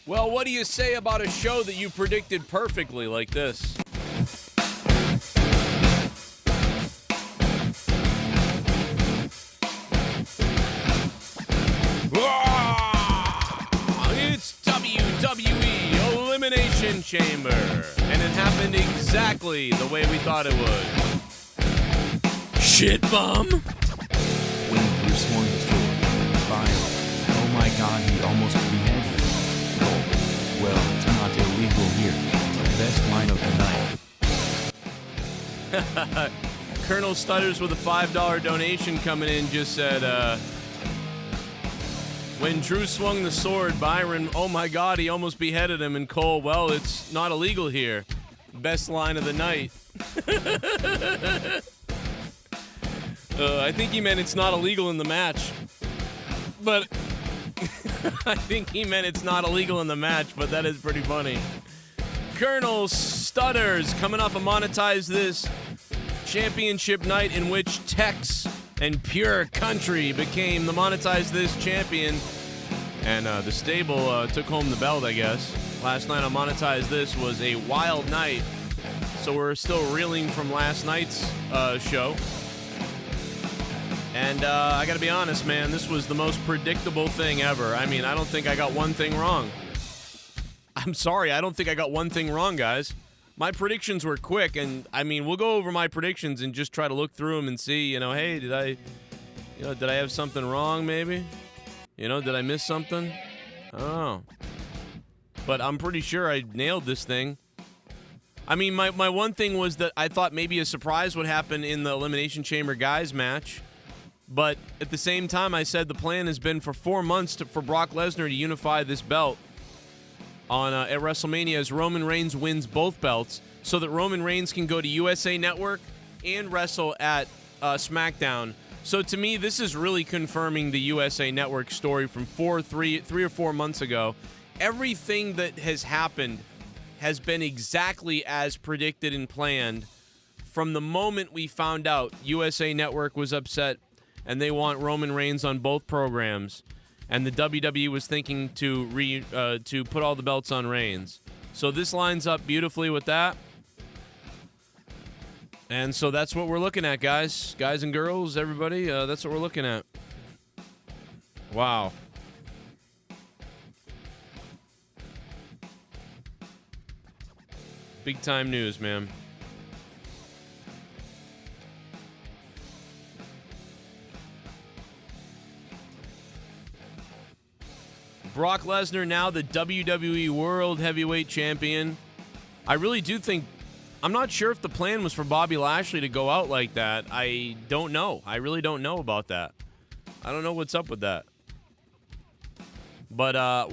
Well, what do you say about a show that you predicted perfectly like this? It's WWE Elimination Chamber, and it happened exactly the way we thought it would. Shit bum. When you swung the sword, fire. Oh my god, he almost beheaded him. Oh, well, it's not illegal here. Best line of the night. Colonel Stutters with a $5 donation coming in just said, when Drew swung the sword, Byron, oh my god, he almost beheaded him. And Cole, well, it's not illegal here. Best line of the night. I think he meant it's not illegal in the match. But I think he meant it's not illegal in the match, but that is pretty funny. Colonel Stutters coming off a Monetize This championship night in which Tex and Pure Country became the Monetize This champion. And the stable took home the belt, I guess. Last night on Monetize This was a wild night. So we're still reeling from last night's show. And I gotta be honest, man, this was the most predictable thing ever. I mean, I don't think I got one thing wrong. I'm sorry, I don't think I got one thing wrong, guys. My predictions were quick, and I mean, we'll go over my predictions and just try to look through them and see, hey, did I have something wrong, maybe? Did I miss something? I don't know. But I'm pretty sure I nailed this thing. I mean, my one thing was that I thought maybe a surprise would happen in the Elimination Chamber guys match. But at the same time, I said the plan has been for 4 months for Brock Lesnar to unify this belt at WrestleMania as Roman Reigns wins both belts so that Roman Reigns can go to USA Network and wrestle at SmackDown. So to me, this is really confirming the USA Network story from 3 or 4 months ago. Everything that has happened has been exactly as predicted and planned from the moment we found out USA Network was upset and they want Roman Reigns on both programs, and the WWE was thinking to put all the belts on Reigns. So this lines up beautifully with that. And so that's what we're looking at, guys. Guys and girls, everybody, that's what we're looking at. Wow. Big time news, man. Brock Lesnar now the WWE World Heavyweight Champion. I really do think, I'm not sure if the plan was for Bobby Lashley to go out like that. I don't know. I really don't know about that. I don't know what's up with that. But a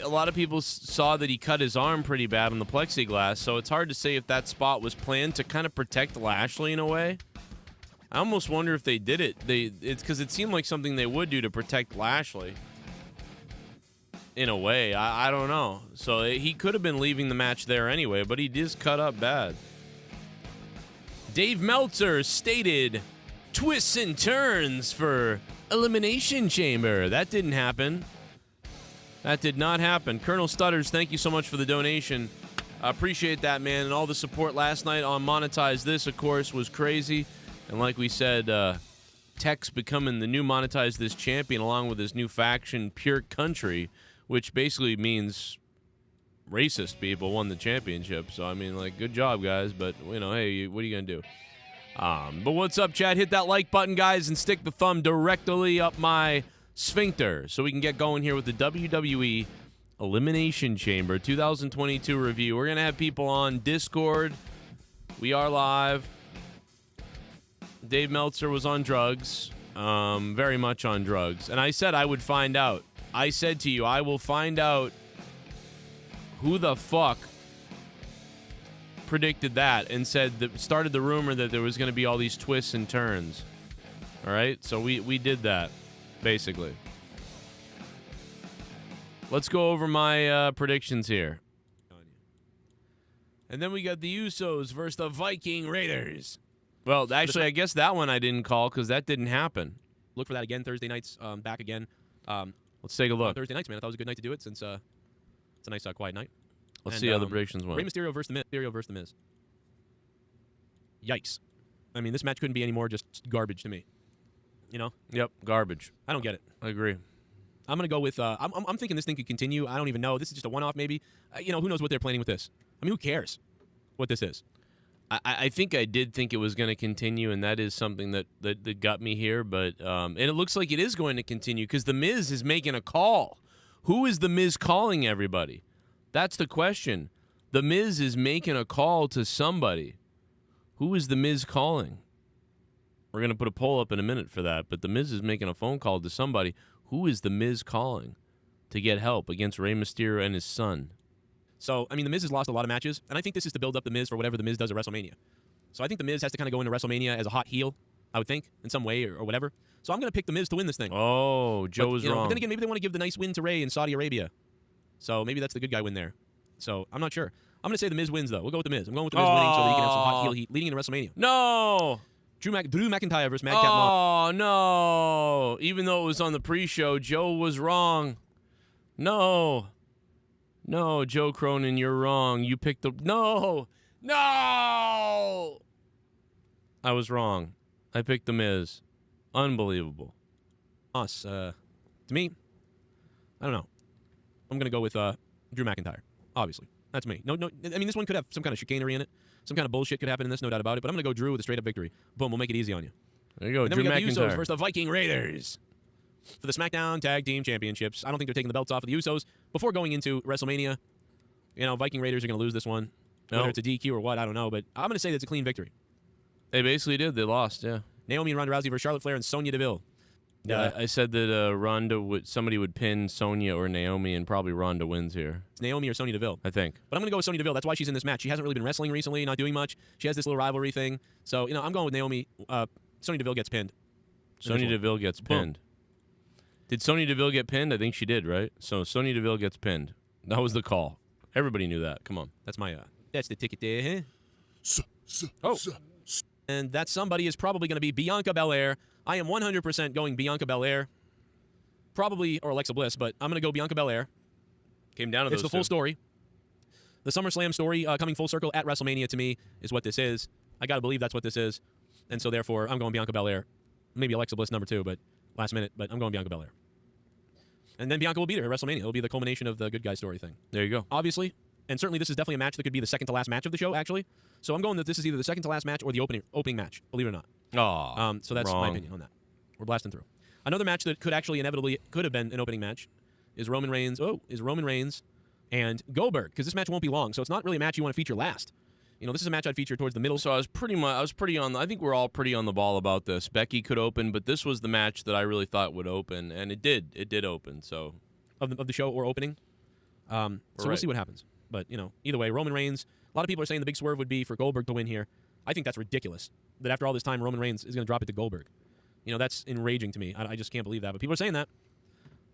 lot of people saw that he cut his arm pretty bad on the plexiglass, so it's hard to say if that spot was planned to kind of protect Lashley in a way. I almost wonder if they did it. It's because it seemed like something they would do to protect Lashley. In a way, I don't know. So he could have been leaving the match there anyway, but he is cut up bad. Dave Meltzer stated, twists and turns for Elimination Chamber. That didn't happen. That did not happen. Colonel Stutters, thank you so much for the donation. I appreciate that, man. And all the support last night on Monetize This, of course, was crazy. And like we said, Tex becoming the new Monetize This champion along with his new faction, Pure Country, which basically means racist people won the championship. So, I mean, like, good job, guys. But, hey, what are you going to do? But what's up, chat? Hit that like button, guys, and stick the thumb directly up my sphincter so we can get going here with the WWE Elimination Chamber 2022 review. We're going to have people on Discord. We are live. Dave Meltzer was on drugs. Very much on drugs. And I said I would find out. I said to you, I will find out who the fuck predicted that and started the rumor that there was going to be all these twists and turns. All right? So we did that, basically. Let's go over my predictions here. And then we got the Usos versus the Viking Raiders. Well, actually, I guess that one I didn't call because that didn't happen. Look for that again Thursday nights, back again. Let's take a look. Thursday nights, man. I thought it was a good night to do it since a nice, quiet night. Let's see how the predictions went. Rey Mysterio versus The Miz. Yikes. I mean, this match couldn't be any more just garbage to me. You know? Yep, garbage. I don't get it. I agree. I'm going to go with, I'm thinking this thing could continue. I don't even know. This is just a one-off maybe. You know, who knows what they're planning with this? I mean, who cares what this is? I think I did think it was going to continue, and that is something that got me here. But and it looks like it is going to continue because The Miz is making a call. Who is The Miz calling everybody? That's the question. The Miz is making a call to somebody. Who is The Miz calling? We're going to put a poll up in a minute for that, but The Miz is making a phone call to somebody. Who is The Miz calling to get help against Rey Mysterio and his son? So, I mean, The Miz has lost a lot of matches, and I think this is to build up The Miz for whatever The Miz does at WrestleMania. So I think The Miz has to kind of go into WrestleMania as a hot heel, I would think, in some way or whatever. So I'm going to pick The Miz to win this thing. Oh, Joe was wrong. But then again, maybe they want to give the nice win to Rey in Saudi Arabia. So maybe that's the good guy win there. So I'm not sure. I'm going to say The Miz wins, though. We'll go with The Miz. I'm going with The Miz winning so that he can have some hot heel heat leading into WrestleMania. No! Drew McIntyre versus Madcap Moss. Oh, no. Even though it was on the pre-show, Joe was wrong. No. No, Joe Cronin, you're wrong. You picked the... No! No! I was wrong. I picked The Miz. Unbelievable. Us. To me, I don't know. I'm going to go with Drew McIntyre, obviously. That's me. No, I mean, this one could have some kind of chicanery in it. Some kind of bullshit could happen in this, no doubt about it. But I'm going to go Drew with a straight-up victory. Boom, we'll make it easy on you. There you go, and then Drew we got McIntyre. the Usos versus the Viking Raiders for the SmackDown Tag Team Championships. I don't think they're taking the belts off of the Usos before going into WrestleMania. You know, Viking Raiders are going to lose this one. Whether it's a DQ or what, I don't know. But I'm going to say that's a clean victory. They basically did. They lost, yeah. Naomi and Ronda Rousey versus Charlotte Flair and Sonya Deville. Yeah, I said that somebody would pin Sonya or Naomi, and probably Ronda wins here. It's Naomi or Sonya Deville. I think. But I'm going to go with Sonya Deville. That's why she's in this match. She hasn't really been wrestling recently, not doing much. She has this little rivalry thing. So, you know, I'm going with Naomi. Sonya Deville gets pinned. Sonya Deville gets pinned. Did Sonya Deville get pinned? I think she did, right? So Sonya Deville gets pinned. That was the call. Everybody knew that. Come on. That's my, that's the ticket there, huh? And that somebody is probably going to be Bianca Belair. I am 100% going Bianca Belair. Probably, or Alexa Bliss, but I'm going to go Bianca Belair. Came down to It's the full story. The SummerSlam story coming full circle at WrestleMania to me is what this is. I got to believe that's what this is. And so therefore, I'm going Bianca Belair. Maybe Alexa Bliss number 2, but last minute, but I'm going Bianca Belair. And then Bianca will beat her at WrestleMania. It'll be the culmination of the good guy story thing. There you go. Obviously. And certainly this is definitely a match that could be the second to last match of the show, actually. So I'm going that this is either the second to last match or the opening match, believe it or not. Oh, so that's my opinion on that. We're blasting through. Another match that could actually inevitably could have been an opening match is Roman Reigns and Goldberg, because this match won't be long. So it's not really a match you want to feature last. You know, this is a match I'd feature towards the middle. So I was pretty on. I think we're all pretty on the ball about this. Becky could open, but this was the match that I really thought would open, and it did. It did open. So of the show or opening. So we'll see what happens. But you know, either way, Roman Reigns. A lot of people are saying the big swerve would be for Goldberg to win here. I think that's ridiculous. That after all this time, Roman Reigns is going to drop it to Goldberg. You know, that's enraging to me. I just can't believe that. But people are saying that.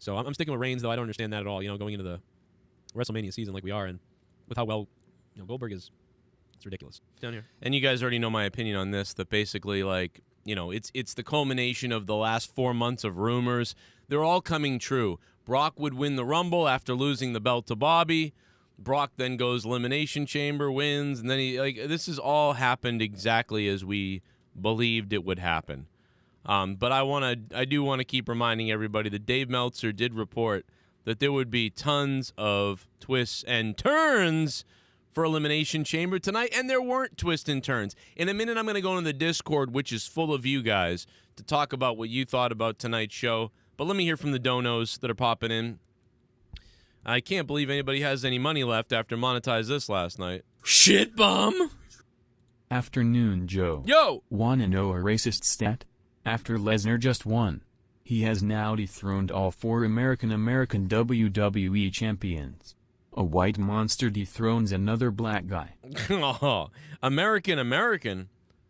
So I'm sticking with Reigns, though I don't understand that at all. You know, going into the WrestleMania season like we are, and with how well, you know, Goldberg is, it's ridiculous. Down here. And you guys already know my opinion on this. That basically, like, you know, it's the culmination of the last 4 months of rumors. They're all coming true. Brock would win the Rumble after losing the belt to Bobby. Brock then goes Elimination Chamber, wins, and then this has all happened exactly as we believed it would happen. But I do want to keep reminding everybody that Dave Meltzer did report that there would be tons of twists and turns for Elimination Chamber tonight, and there weren't twists and turns. In a minute, I'm going to go into the Discord, which is full of you guys, to talk about what you thought about tonight's show. But let me hear from the donos that are popping in. I can't believe anybody has any money left after monetize this last night. Shit bum! Afternoon, Joe. Yo! Wanna know a racist stat? After Lesnar just won, he has now dethroned all 4 American WWE champions. A white monster dethrones another black guy. Oh, American?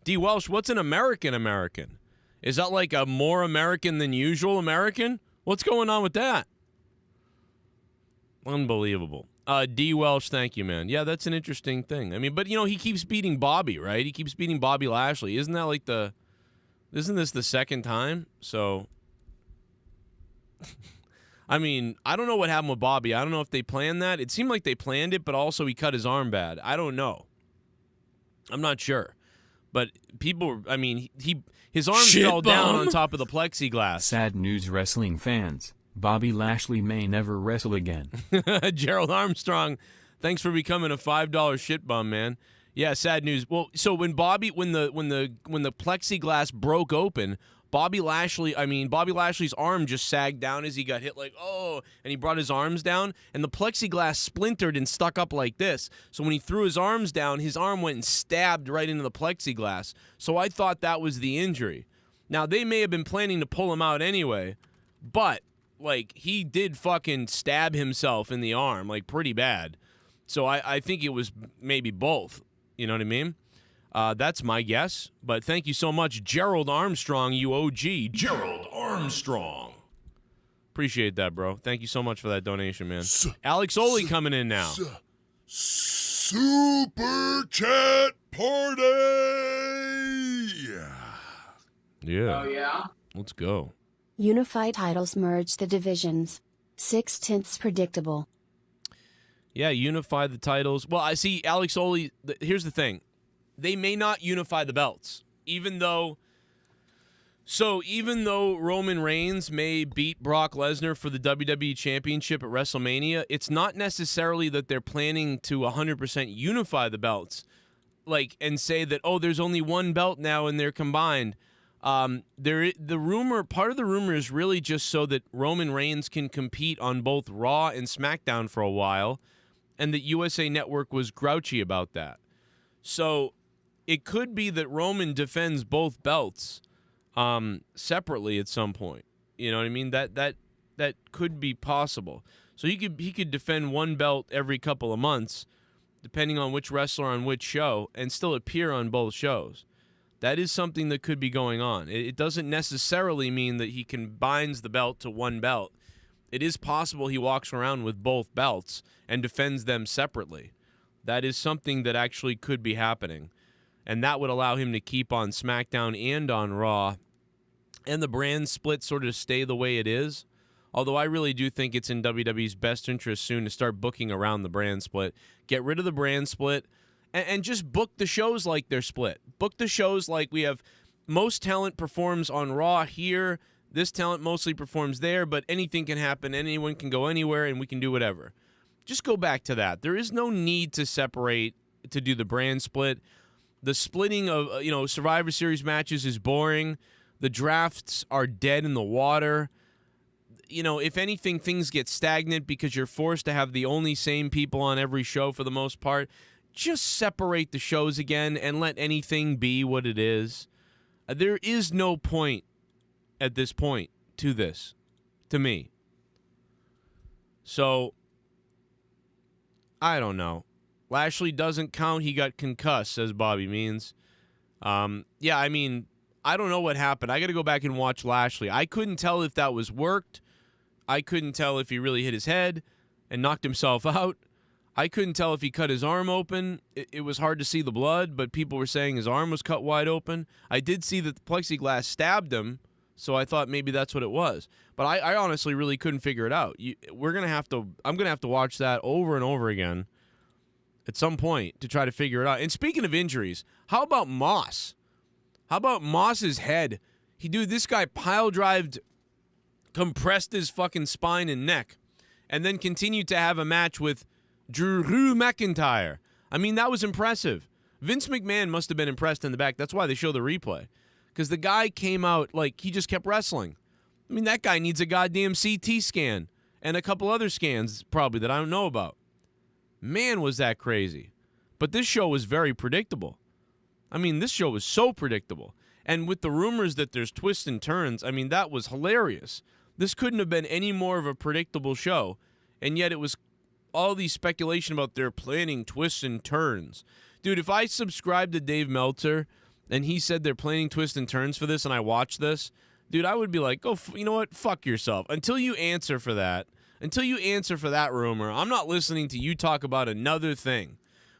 DWELSH, what's an American? Is that like a more American than usual American? What's going on with that? Unbelievable. DWELSH, thank you, man. Yeah, that's an interesting thing. I mean, but, you know, he keeps beating Bobby, right? He keeps beating Bobby Lashley. Isn't that like isn't this the second time? So, I mean, I don't know what happened with Bobby. I don't know if they planned that. It seemed like they planned it, but also he cut his arm bad. I don't know. I'm not sure. But people, I mean, his arm fell down on top of the plexiglass. Sad news, wrestling fans. Bobby Lashley may never wrestle again. Gerald Armstrong, thanks for becoming a $5 shit bum, man. Yeah, sad news. Well, so when the plexiglass broke open, Bobby Lashley's arm just sagged down as he got hit, like, oh, and he brought his arms down, and the plexiglass splintered and stuck up like this. So when he threw his arms down, his arm went and stabbed right into the plexiglass. So I thought that was the injury. Now, they may have been planning to pull him out anyway, but, like, he did fucking stab himself in the arm, like, pretty bad. So I think it was maybe both. You know what I mean? That's my guess. But thank you so much, Gerald Armstrong, you OG. Gerald Armstrong. Appreciate that, bro. Thank you so much for that donation, man. Alex Oli coming in now. Super chat party! Yeah. Oh, yeah? Let's go. Unified titles merge the divisions. 6/10 predictable. Yeah, unify the titles. Well, I see Alex Oli. Here's the thing. They may not unify the belts, even though Roman Reigns may beat Brock Lesnar for the WWE Championship at WrestleMania, it's not necessarily that they're planning to 100% unify the belts, like, and say that, oh, there's only one belt now and they're combined. Part of the rumor is really just so that Roman Reigns can compete on both Raw and SmackDown for a while, and that USA Network was grouchy about that. So it could be that Roman defends both belts separately at some point. You know what I mean? That could be possible. So he could defend one belt every couple of months, depending on which wrestler on which show, and still appear on both shows. That is something that could be going on. It doesn't necessarily mean that he combines the belt to one belt. It is possible he walks around with both belts and defends them separately. That is something that actually could be happening. And that would allow him to keep on SmackDown and on Raw. And the brand split sort of stay the way it is. Although I really do think it's in WWE's best interest soon to start booking around the brand split. Get rid of the brand split and just book the shows like they're split. Book the shows like we have most talent performs on Raw here. This talent mostly performs there, but anything can happen. Anyone can go anywhere, and we can do whatever. Just go back to that. There is no need to separate to do the brand split. The splitting of Survivor Series matches is boring. The drafts are dead in the water. If anything, things get stagnant because you're forced to have the only same people on every show for the most part. Just separate the shows again and let anything be what it is. There is no point at this point to this, to me. So, I don't know. Lashley doesn't count. He got concussed, says Bobby Means. Yeah, I mean, I don't know what happened. I got to go back and watch Lashley. I couldn't tell if that was worked. I couldn't tell if he really hit his head and knocked himself out. I couldn't tell if he cut his arm open. It was hard to see the blood, but people were saying his arm was cut wide open. I did see that the plexiglass stabbed him, so I thought maybe that's what it was. But I honestly really couldn't figure it out. I'm going to have to watch that over and over again at some point to try to figure it out. And speaking of injuries, how about Moss? How about Moss's head? This guy pile-drived, compressed his fucking spine and neck, and then continued to have a match with Drew McIntyre. I mean, that was impressive. Vince McMahon must have been impressed in the back. That's why they show the replay. Because the guy came out like he just kept wrestling. I mean, that guy needs a goddamn CT scan and a couple other scans probably that I don't know about. Man, was that crazy. But this show was very predictable. I mean, this show was so predictable. And with the rumors that there's twists and turns, I mean, that was hilarious. This couldn't have been any more of a predictable show. And yet it was all these speculation about their planning twists and turns. Dude, if I subscribed to Dave Meltzer and he said they're planning twists and turns for this and I watched this, dude, I would be like, you know what? Fuck yourself. Until you answer for that rumor, I'm not listening to you talk about another thing.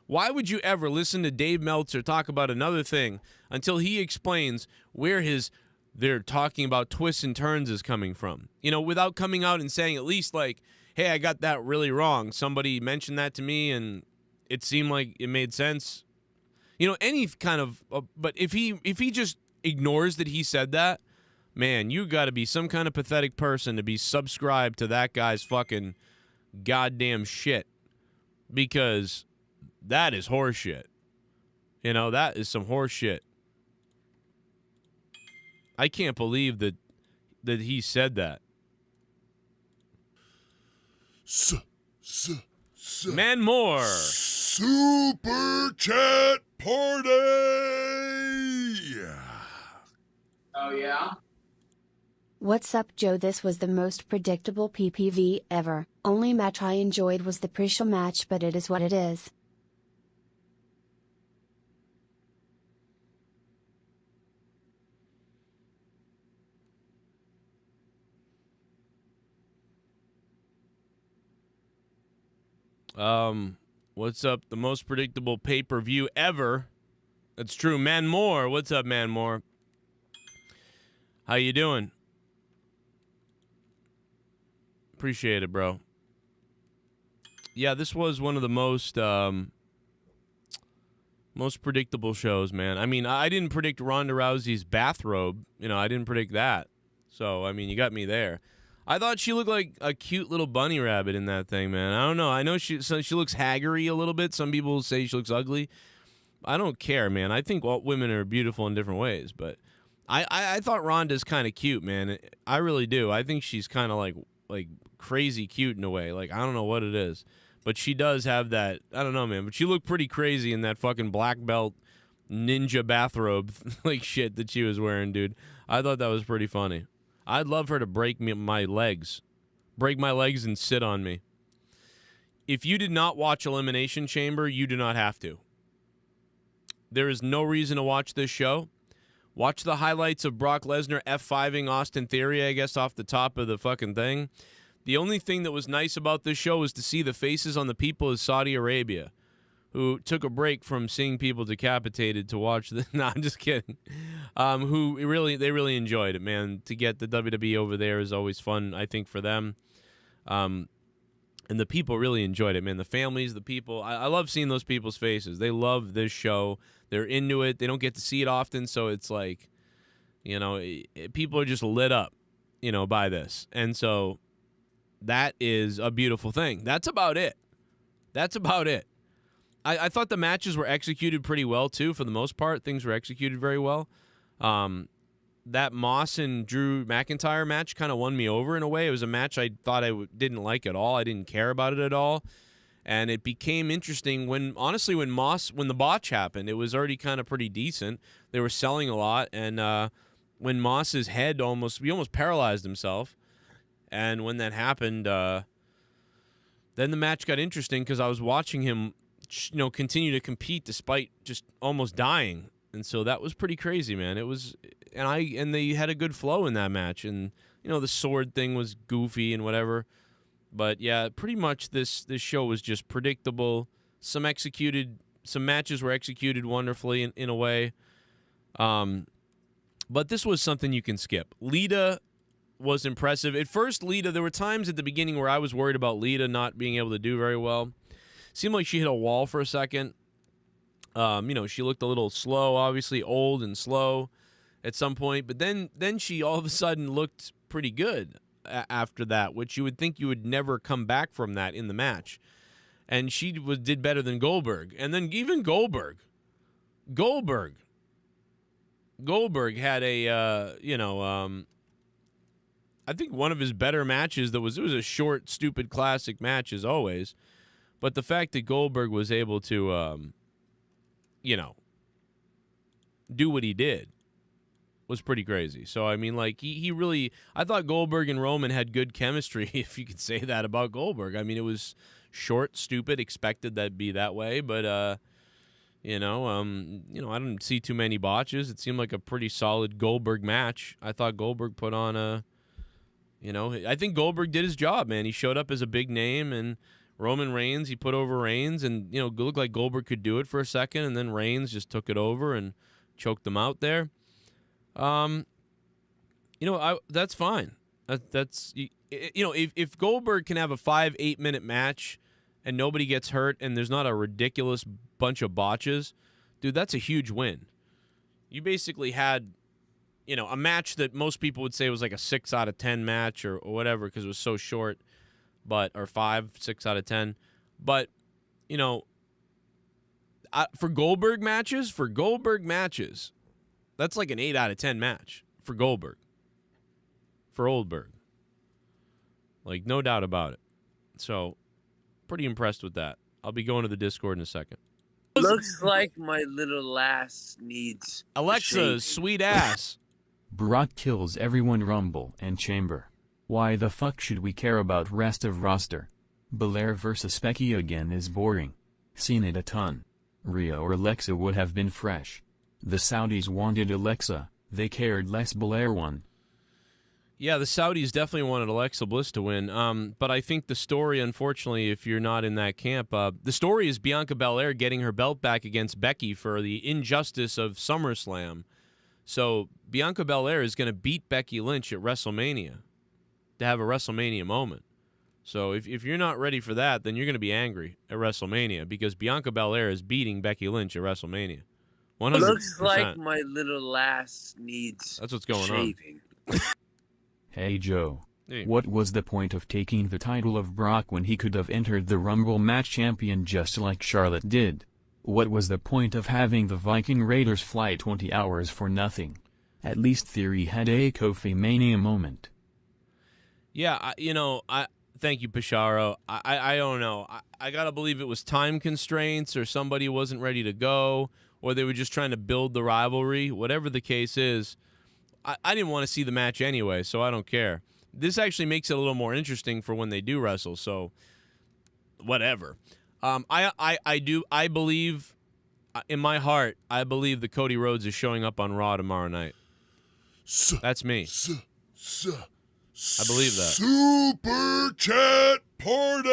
Why would you ever listen to Dave Meltzer talk about another thing until he explains where his they're talking about twists and turns is coming from. You know, without coming out and saying at least like, hey, I got that really wrong. Somebody mentioned that to me and it seemed like it made sense. You know, any kind of but if he just ignores that he said that, man, you got to be some kind of pathetic person to be subscribed to that guy's fucking goddamn shit, because that is horseshit. You know, that is some horseshit. I can't believe that he said that. Man more. Super chat party. Oh, yeah? What's up, Joe? This was the most predictable PPV ever. Only match I enjoyed was the pre-show match, but it is what it is. What's up? The most predictable pay-per-view ever. That's true. Man Moore. What's up, Man Moore? How you doing? Appreciate it, bro. Yeah, this was one of the most predictable shows, man. I mean, I didn't predict Ronda Rousey's bathrobe. You know, I didn't predict that. So, I mean, you got me there. I thought she looked like a cute little bunny rabbit in that thing, man. I don't know. I know she looks haggery a little bit. Some people say she looks ugly. I don't care, man. I think all women are beautiful in different ways, but I thought Ronda's kind of cute, man. I really do. I think she's kind of like crazy cute in a way. Like, I don't know what it is, but she does have that. I don't know, man. But she looked pretty crazy in that fucking black belt ninja bathrobe like shit that she was wearing, dude. I thought that was pretty funny. I'd love her to break my legs and sit on me. If you did not watch Elimination Chamber, you do not have to. There is no reason to watch this show. Watch the highlights of Brock Lesnar F5ing Austin Theory, I guess, off the top of the fucking thing. The only thing that was nice about this show was to see the faces on the people of Saudi Arabia, who took a break from seeing people decapitated to watch this. No, I'm just kidding. They really enjoyed it, man. To get the WWE over there is always fun, I think, for them. And the people really enjoyed it, man. The families, the people. I love seeing those people's faces. They love this show. They're into it. They don't get to see it often, so it's like, you know, people are just lit up, you know, by this. And so that is a beautiful thing. That's about it. I thought the matches were executed pretty well, too, for the most part. Things were executed very well. That Moss and Drew McIntyre match kind of won me over in a way. It was a match I thought didn't like at all. I didn't care about it at all. And it became interesting when the botch happened. It was already kind of pretty decent. They were selling a lot. And when Moss's head he almost paralyzed himself. And when that happened, then the match got interesting because I was watching him, you know, continue to compete despite just almost dying. And so that was pretty crazy, man. It was, and they had a good flow in that match. And, you know, the sword thing was goofy and whatever. But yeah, pretty much this show was just predictable. Some matches were executed wonderfully in a way. But this was something you can skip. Lita was impressive. At first, Lita, there were times at the beginning where I was worried about Lita not being able to do very well. Seemed like she hit a wall for a second. You know, she looked a little slow, obviously old and slow at some point. But then she all of a sudden looked pretty good after that, which you would think you would never come back from that in the match. And she did better than Goldberg. And then even Goldberg had a, I think one of his better matches it was a short, stupid, classic match as always. But the fact that Goldberg was able to, do what he did was pretty crazy. So, I mean, like, he really, I thought Goldberg and Roman had good chemistry, if you could say that about Goldberg. I mean, it was short, stupid, expected that'd be that way, but, I didn't see too many botches. It seemed like a pretty solid Goldberg match. I thought Goldberg put on I think Goldberg did his job, man. He showed up as a big name, and Roman Reigns, he put over Reigns, and, it looked like Goldberg could do it for a second, and then Reigns just took it over and choked them out there. You know, that's fine. That's you know, if Goldberg can have a 5-8 minute match and nobody gets hurt and there's not a ridiculous bunch of botches, dude, that's a huge win. You basically had, you know, a match that most people would say was like a 6 out of 10 match or whatever because it was so short, or 6 out of 10. But, you know, for Goldberg matches, that's like an 8 out of 10 match for Goldberg. For Oldberg. Like, no doubt about it. So, pretty impressed with that. I'll be going to the Discord in a second. Looks like my little lass needs Alexa's sweet ass. Brock kills everyone Rumble and Chamber. Why the fuck should we care about rest of roster? Belair vs Becky again is boring. Seen it a ton. Rhea or Alexa would have been fresh. The Saudis wanted Alexa, they cared less. Belair won. Yeah, the Saudis definitely wanted Alexa Bliss to win. But I think the story, unfortunately, if you're not in that camp, the story is Bianca Belair getting her belt back against Becky for the injustice of SummerSlam. So Bianca Belair is going to beat Becky Lynch at WrestleMania to have a WrestleMania moment. So if you're not ready for that, then you're going to be angry at WrestleMania because Bianca Belair is beating Becky Lynch at WrestleMania. 100%. Looks like my little lass needs That's what's going shaving. on. Hey Joe. Hey. What was the point of taking the title of Brock when he could have entered the Rumble match champion just like Charlotte did? What was the point of having the Viking Raiders fly 20 hours for nothing? At least Theory had a Kofi Mania moment. Yeah, thank you, Pisharo. I don't know. I got to believe it was time constraints or somebody wasn't ready to go or they were just trying to build the rivalry. Whatever the case is, I didn't want to see the match anyway, so I don't care. This actually makes it a little more interesting for when they do wrestle, so whatever. I believe, in my heart, I believe that Cody Rhodes is showing up on Raw tomorrow night. That's me. I believe that. Super chat party!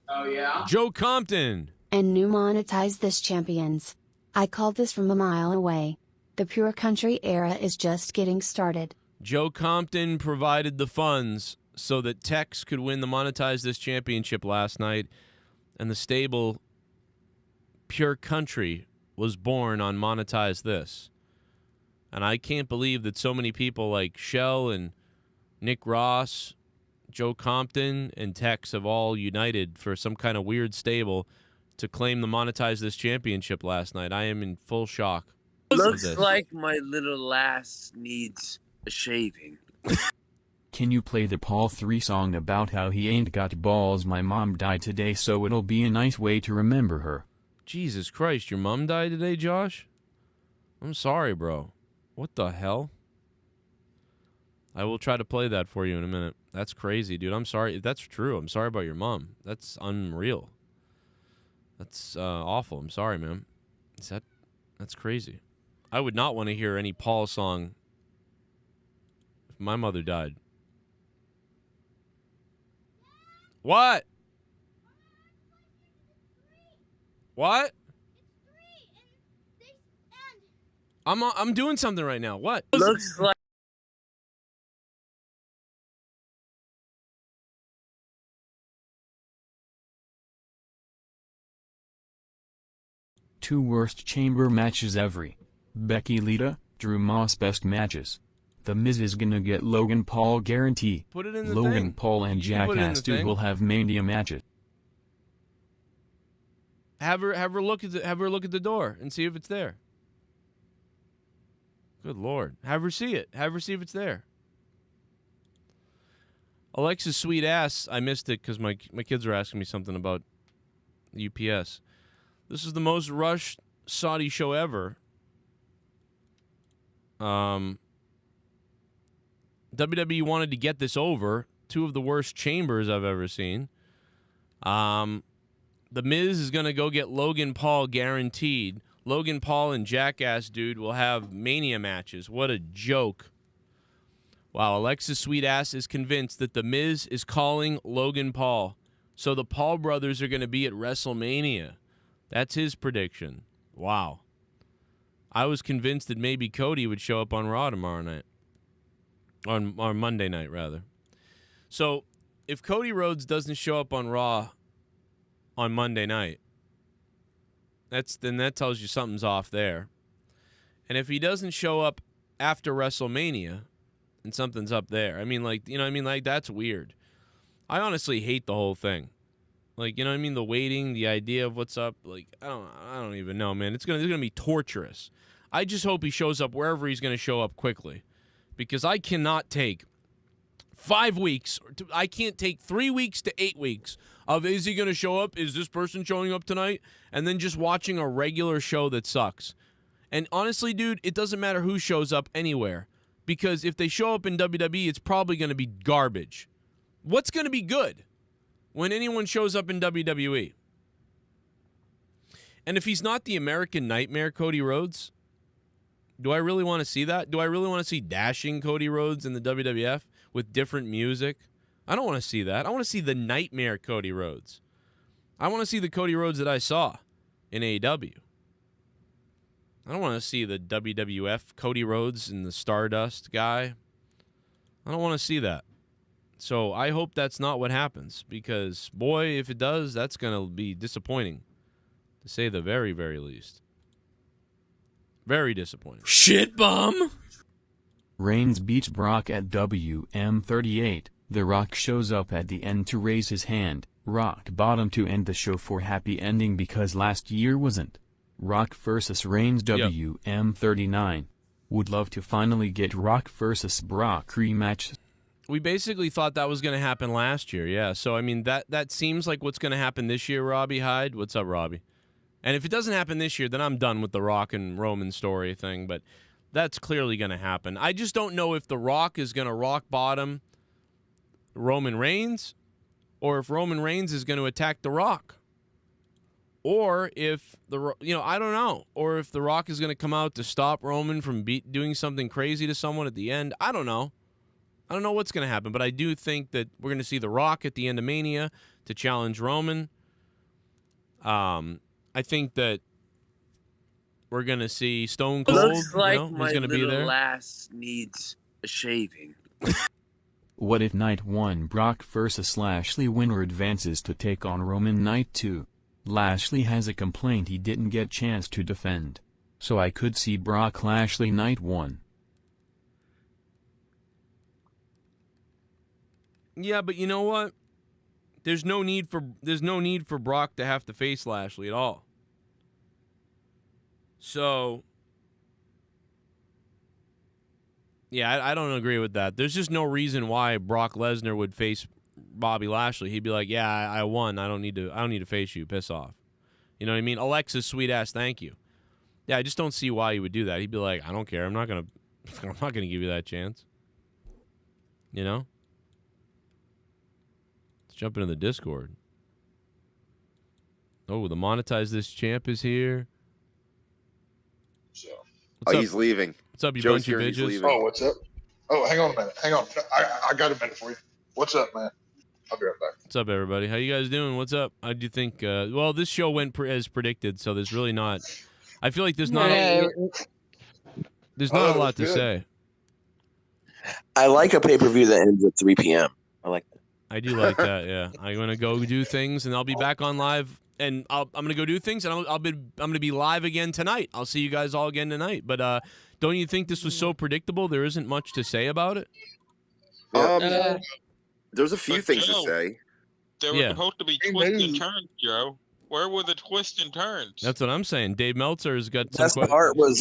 Oh, yeah? Joe Compton. And new monetize this champions. I called this from a mile away. The pure country era is just getting started. Joe Compton provided the funds so that Tex could win the Monetize This championship last night, and the stable Pure Country was born on Monetize This. And I can't believe that so many people like Shell and Nick Ross, Joe Compton, and Tex have all united for some kind of weird stable to claim the Monetize This championship last night. I am in full shock. Looks like my little lass needs a shaving. Can you play the Paul 3 song about how he ain't got balls? My mom died today, so it'll be a nice way to remember her. Jesus Christ, your mom died today, Josh? I'm sorry, bro. What the hell? I will try to play that for you in a minute. That's crazy, dude. I'm sorry. If that's true, I'm sorry about your mom. That's unreal. That's awful. I'm sorry, man. That's crazy. I would not want to hear any Paul song if my mother died. What? What? I'm doing something right now. What? Looks like Two worst chamber matches ever. Becky Lita, Drew Moss best matches. The Miz is gonna get Logan Paul guarantee. Put it in the Logan thing. Paul and You can put it in Jackass the Dude thing. will have Mania matches. Have her look at the door and see if it's there. Good Lord. Have her see it. Have her see if it's there. Alexa's sweet ass. I missed it because my kids were asking me something about UPS. This is the most rushed Saudi show ever. WWE wanted to get this over. Two of the worst chambers I've ever seen. The Miz is going to go get Logan Paul guaranteed. Logan Paul and Jackass Dude will have Mania matches. What a joke. Wow, Alexa's sweet ass is convinced that The Miz is calling Logan Paul. So the Paul brothers are going to be at WrestleMania. That's his prediction. Wow. I was convinced that maybe Cody would show up on Raw tomorrow night. On Monday night, rather. So, if Cody Rhodes doesn't show up on Raw on Monday night, then that tells you something's off there. And if he doesn't show up after WrestleMania, then something's up there. I mean, like, you know what I mean? Like, that's weird. I honestly hate the whole thing. Like, you know what I mean? The waiting, the idea of what's up. Like, I don't even know, man. It's gonna be torturous. I just hope he shows up wherever he's gonna show up quickly, because I cannot take 5 weeks. I can't take 3 weeks to 8 weeks of, is he gonna show up? Is this person showing up tonight? And then just watching a regular show that sucks. And honestly, dude, it doesn't matter who shows up anywhere, because if they show up in WWE, it's probably gonna be garbage. What's gonna be good when anyone shows up in WWE? And if he's not the American Nightmare Cody Rhodes, do I really want to see that? Do I really want to see dashing Cody Rhodes in the WWF with different music? I don't want to see that. I want to see the Nightmare Cody Rhodes. I want to see the Cody Rhodes that I saw in AEW. I don't want to see the WWF Cody Rhodes and the Stardust guy. I don't want to see that. So I hope that's not what happens, because, boy, if it does, that's going to be disappointing, to say the very, very least. Very disappointing. Shit bum. Reigns beats Brock at WM 38. The Rock shows up at the end to raise his hand. Rock bottom to end the show for happy ending because last year wasn't. Rock versus Reigns WM 39. Would love to finally get Rock versus Brock rematch. We basically thought that was going to happen last year, yeah. So, I mean, that seems like what's going to happen this year, Robbie Hyde. What's up, Robbie? And if it doesn't happen this year, then I'm done with the Rock and Roman story thing, but that's clearly going to happen. I just don't know if The Rock is going to rock bottom Roman Reigns, or if Roman Reigns is going to attack The Rock. Or if, I don't know. Or if The Rock is going to come out to stop Roman from doing something crazy to someone at the end. I don't know. I don't know what's going to happen, but I do think that we're going to see The Rock at the end of Mania to challenge Roman. I think that we're going to see Stone Cold. Looks like my he's going to be there. Lass needs a shaving. What if Night 1 Brock vs. Lashley winner advances to take on Roman Night 2? Lashley has a complaint he didn't get chance to defend. So I could see Brock Lashley Night 1. Yeah, but you know what? There's no need for Brock to have to face Lashley at all. So, yeah, I don't agree with that. There's just no reason why Brock Lesnar would face Bobby Lashley. He'd be like, "Yeah, I won. I don't need to face you. Piss off." You know what I mean? Alexa's sweet ass, thank you. Yeah, I just don't see why he would do that. He'd be like, "I don't care. I'm not gonna give you that chance." You know? Let's jump into the Discord. Oh, the Monetize This Champ is here. So. What's up? He's leaving. What's up, you Joe's bunch of here, he's bitches? leaving. Oh, what's up? Oh, hang on a minute. Hang on. I got a minute for you. What's up, man? I'll be right back. What's up, everybody? How you guys doing? What's up? I do think, well, this show went as predicted, so there's really not, I feel like there's not a lot to say. I like a pay-per-view that ends at 3 p.m. I like that. I do like that, yeah. I'm going to go do things, and I'll be back on live, and I'm going to go do things, and I'm going to be live again tonight. I'll see you guys all again tonight. But don't you think this was so predictable? There isn't much to say about it? There's a few things to say. There were supposed to be twists and turns, Joe. Where were the twists and turns? That's what I'm saying. Dave Meltzer's got some. Best part was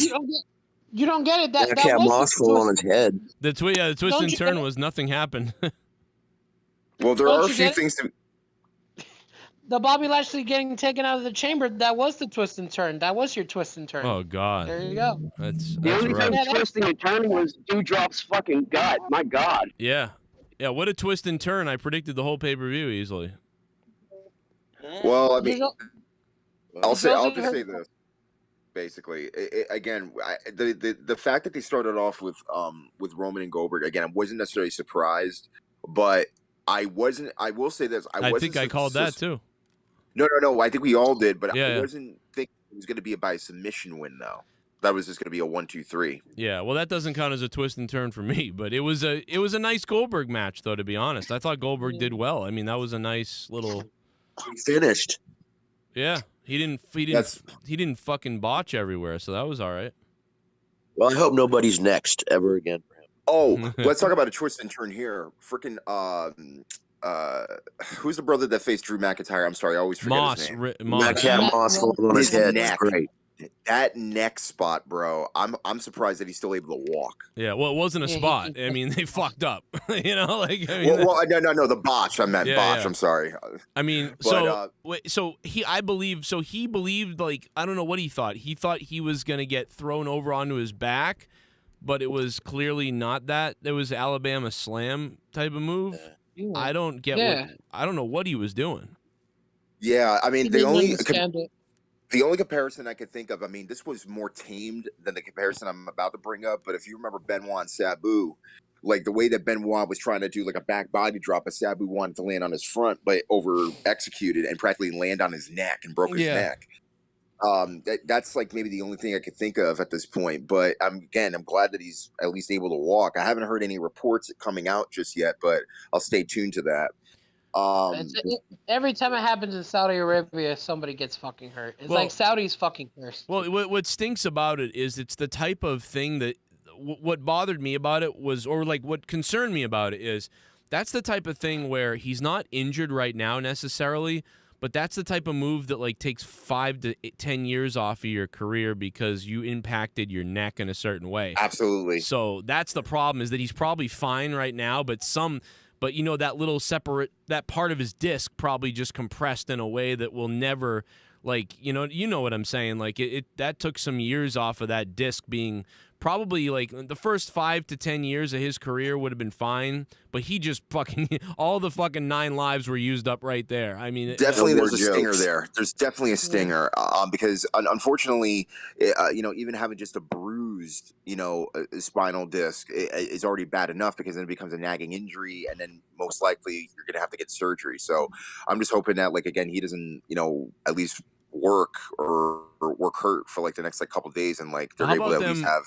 you don't get it. That Cat Moss fell on his head. The twist and turn was nothing happened. Well, there are a few things to. The Bobby Lashley getting taken out of the chamber, that was the twist and turn. That was your twist and turn. Oh, God. There you go. That's the only rough. thing twisting and turning was Dewdrop's fucking gut. My God. Yeah. Yeah, what a twist and turn. I predicted the whole pay-per-view easily. Well, I mean, I'll just say this. Basically, the fact that they started off with Roman and Goldberg, again, I wasn't necessarily surprised, but I wasn't. I will say this. I think I called that too. No. I think we all did, but yeah, I wasn't thinking it was going to be a by submission win, though. that was just going to be a 1-2-3. Yeah, well, that doesn't count as a twist and turn for me, but it was a nice Goldberg match, though. To be honest, I thought Goldberg did well. I mean, that was a nice little. He finished. Yeah, he didn't fucking botch everywhere, so that was all right. Well, I hope nobody's next ever again for him. Oh, let's talk about a twist and turn here. Freaking who's the brother that faced Drew McIntyre? I'm sorry, I always forget his name. Moss on his head. Neck. Great. That neck spot, bro. I'm surprised that he's still able to walk. Yeah, well, it wasn't a spot. I mean, they fucked up. You know, like I mean, no, the botch. I meant botch. Yeah. I'm sorry. I mean, he believed like I don't know what he thought. He thought he was gonna get thrown over onto his back, but it was clearly not that. It was Alabama Slam type of move. I don't get I don't know what he was doing. Yeah, I mean the only comparison I could think of, I mean, this was more tamed than the comparison I'm about to bring up. But if you remember Benoit and Sabu, like the way that Benoit was trying to do like a back body drop, but Sabu wanted to land on his front, but over executed and practically land on his neck and broke his neck. That's like maybe the only thing I could think of at this point. But I'm glad that he's at least able to walk. I haven't heard any reports coming out just yet, but I'll stay tuned to that. Every time it happens in Saudi Arabia, somebody gets fucking hurt. It's like Saudi's fucking cursed. Well, what stinks about it is it's the type of thing that what bothered me about it was, or like what concerned me about it is, that's the type of thing where he's not injured right now necessarily, but that's the type of move that like takes 5 to 10 years off of your career because you impacted your neck in a certain way. Absolutely. So that's the problem, is that he's probably fine right now, but you know, that little that part of his disc probably just compressed in a way that will never, like, you know what I'm saying? Like that took some years off of that disc being probably like the first 5 to 10 years of his career would have been fine, but he just fucking all the fucking 9 lives were used up right there. I mean, definitely there's a stinger there. There's definitely a stinger because unfortunately, even having just a bruised, spinal disc is already bad enough because then it becomes a nagging injury, and then most likely you're gonna have to get surgery. So I'm just hoping that like again he doesn't at least work or work hurt for like the next like couple of days, and like they're able to at least have.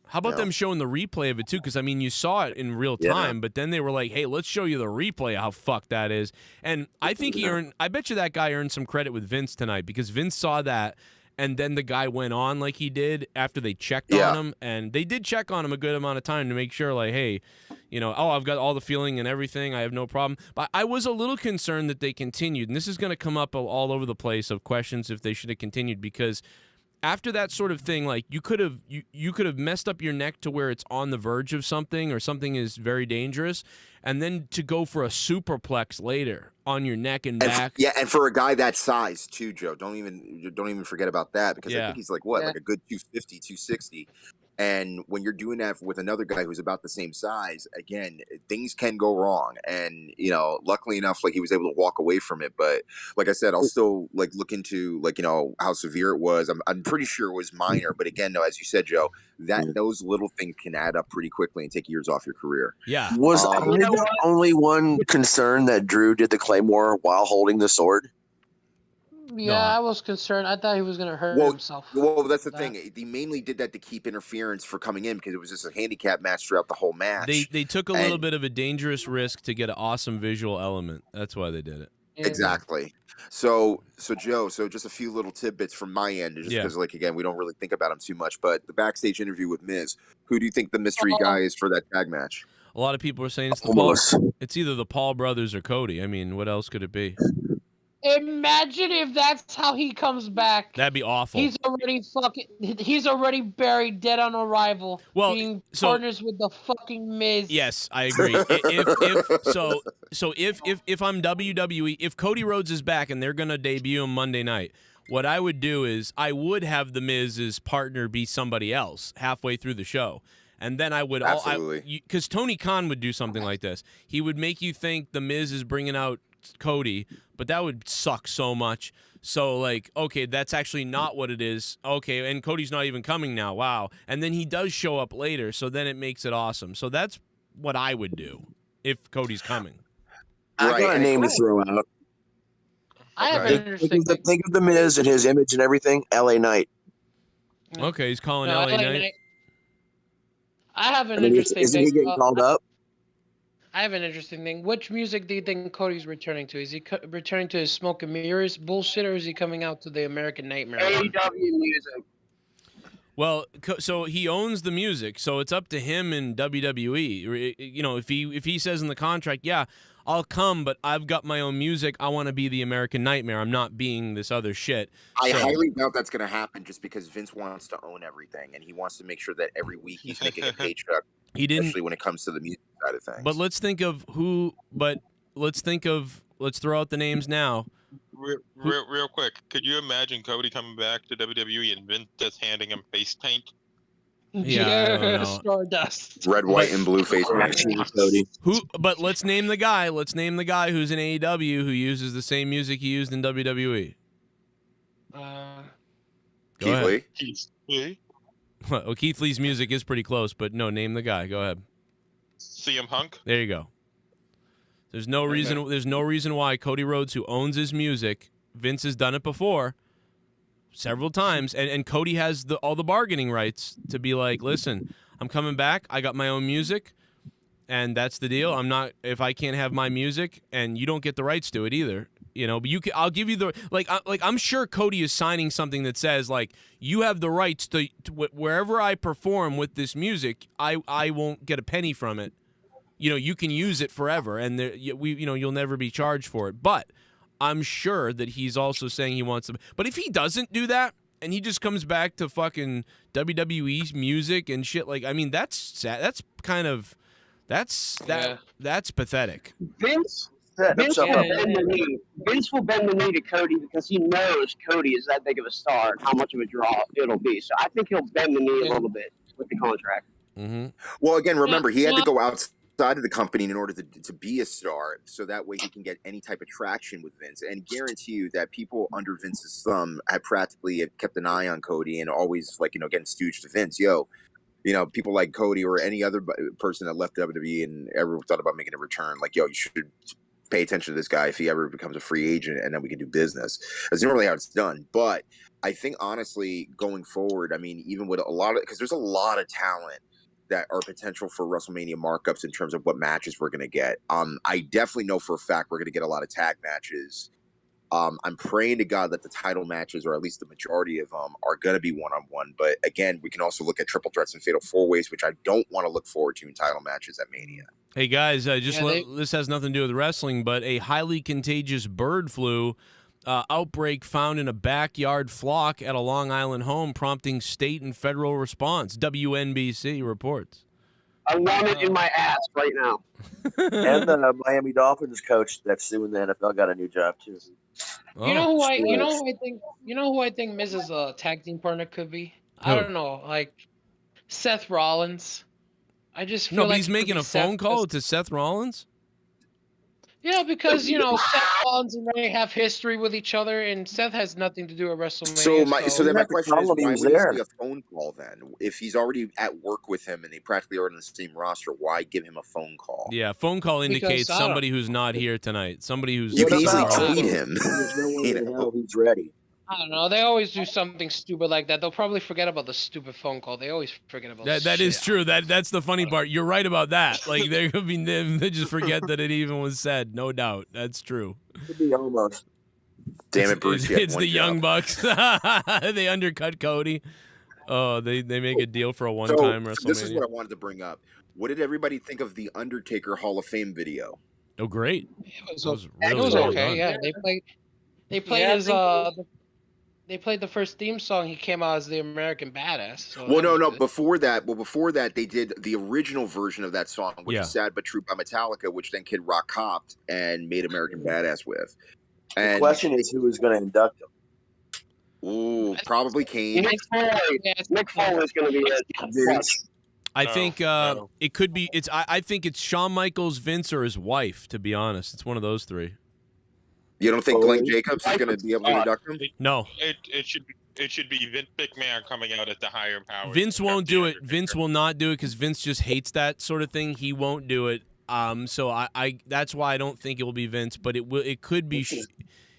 How about them showing the replay of it too? Because I mean, you saw it in real time, but then they were like, "Hey, let's show you the replay of how fucked that is." And I think I bet you that guy earned some credit with Vince tonight because Vince saw that, and then the guy went on like he did after they checked on him, and they did check on him a good amount of time to make sure, like, hey, I've got all the feeling and everything, I have no problem. But I was a little concerned that they continued, and this is going to come up all over the place of questions if they should have continued, because after that sort of thing, like you could have messed up your neck to where it's on the verge of something or something is very dangerous, and then to go for a superplex later on your neck and back. And for a guy that size too, Joe, don't even forget about that, because I think he's like like a good 250, 260. And when you're doing that with another guy who's about the same size, again, things can go wrong. And, luckily enough, like he was able to walk away from it. But like I said, I'll still like look into like, how severe it was. I'm pretty sure it was minor. But again, though, as you said, Joe, those little things can add up pretty quickly and take years off your career. Yeah. Was the only one concerned that Drew did the Claymore while holding the sword? Yeah, I was concerned. I thought he was going to hurt himself. Well, that's the thing. He mainly did that to keep interference for coming in because it was just a handicap match throughout the whole match. They took a little bit of a dangerous risk to get an awesome visual element. That's why they did it. Exactly. So Joe, just a few little tidbits from my end, just because, like, again, we don't really think about him too much. But the backstage interview with Miz, who do you think the mystery guy is for that tag match? A lot of people are saying it's either the Paul brothers or Cody. I mean, what else could it be? Imagine if that's how he comes back. That'd be awful. He's already buried, dead on arrival. Well, being partners with the fucking Miz. Yes, I agree. if I'm WWE, if Cody Rhodes is back and they're gonna debut him Monday night, what I would do is I would have the Miz's partner be somebody else halfway through the show. And then I would, because Tony Khan would do something like this. He would make you think the Miz is bringing out Cody, but that would suck so much. So, like, okay, that's actually not what it is. Okay, and Cody's not even coming now. Wow. And then he does show up later, so then it makes it awesome. So that's what I would do if Cody's coming. I got a name to throw out. I have an interesting think of the Miz and his image and everything. LA Knight. Okay, he's calling No, LA Knight. I have an I mean, interesting isn't thing. he getting called up? I have an interesting thing. Which music do you think Cody's returning to? Is he returning to his smoke and mirrors bullshit, or is he coming out to the American Nightmare? AEW music. Well, so he owns the music, so it's up to him and WWE. You know, if he says in the contract, yeah, I'll come, but I've got my own music. I want to be the American Nightmare. I'm not being this other shit. I highly doubt that's going to happen just because Vince wants to own everything, and he wants to make sure that every week he's making a paycheck, especially when it comes to the music side of things. But let's think of who – but let's throw out the names now. Real quick, could you imagine Cody coming back to WWE and Vince just handing him face paint? Yeah, Stardust. Red, white, and blue face Cody. But let's name the guy. Let's name the guy who's in AEW who uses the same music he used in WWE. Keith Lee. Keith Lee. Well, Keith Lee's music is pretty close, but no, name the guy. Go ahead. CM Punk. There you go. There's no reason why Cody Rhodes, who owns his music, Vince has done it before several times, and Cody has all the bargaining rights to be like, listen, I'm coming back. I got my own music, and that's the deal. I'm not, if I can't have my music, and you don't get the rights to it either, you know. But I'll give you the I'm sure Cody is signing something that says like you have the rights to wherever I perform with this music, I won't get a penny from it. You know, you can use it forever, and you'll never be charged for it. But I'm sure that he's also saying he wants to. But if he doesn't do that, and he just comes back to fucking WWE's music and shit, like, I mean, that's sad. That's kind of that's pathetic. Vince will bend the knee to Cody because he knows Cody is that big of a star and how much of a draw it'll be. So I think he'll bend the knee a little bit with the contract. Mm-hmm. Well, again, remember, he had to go outside of the company in order to be a star, so that way he can get any type of traction with Vince. And guarantee you that people under Vince's thumb have practically kept an eye on Cody and always, like, you know, getting stooged to Vince. You know, people like Cody or any other person that left WWE and ever thought about making a return, like, yo, you should pay attention to this guy if he ever becomes a free agent, and then we can do business. That's normally how it's done. But I think, honestly, going forward, I mean, even with because there's a lot of talent that are potential for WrestleMania markups in terms of what matches we're going to get. I definitely know for a fact we're going to get a lot of tag matches. I'm praying to God that the title matches, or at least the majority of them, are going to be one-on-one. But again, we can also look at triple threats and fatal four-ways, which I don't want to look forward to in title matches at Mania. Hey, guys, this has nothing to do with wrestling, but a highly contagious bird flu outbreak found in a backyard flock at a Long Island home, prompting state and federal response. WNBC reports. I want it in my ass right now. And the Miami Dolphins coach that's suing the NFL got a new job too. You know who I think Mrs. Tag team partner could be? I don't know, like Seth Rollins. I just feel but like he's making a phone call to Seth Rollins. Yeah, because, you know, Seth Rollins and Ray have history with each other, and Seth has nothing to do with WrestleMania. So then my question is, why would it be a phone call then? If he's already at work with him and they practically are in the same roster, why give him a phone call? Yeah, phone call indicates somebody who's not here tonight. Somebody who's... You can easily tweet him. He's ready. I don't know. They always do something stupid like that. They'll probably forget about the stupid phone call. They always forget about that is true. That's the funny part. You're right about that. Like, there could be they just forget that it even was said. No doubt. That's true. Could be almost. Damn it, Bruce. It's the Young Bucks. They undercut Cody. Oh, they make a deal for a one-time WrestleMania. This is what I wanted to bring up. What did everybody think of the Undertaker Hall of Fame video? Oh, great. It was okay. Yeah, they played his They played the first theme song. He came out as the American Badass. So no. Before that, they did the original version of that song, which is "Sad But True" by Metallica, which then Kid Rock copped and made American Badass with. And the question is, who is going to induct him? Ooh, probably Kane. Mick Foley is going to be it. I think it could be. I think it's Shawn Michaels, Vince, or his wife. To be honest, it's one of those three. You don't think Glenn Jacobs is going to be able to induct him? No. It should be Vince McMahon coming out at the higher power. Vince won't do it. Vince will not do it because Vince just hates that sort of thing. He won't do it. So I that's why I don't think it will be Vince, but it could be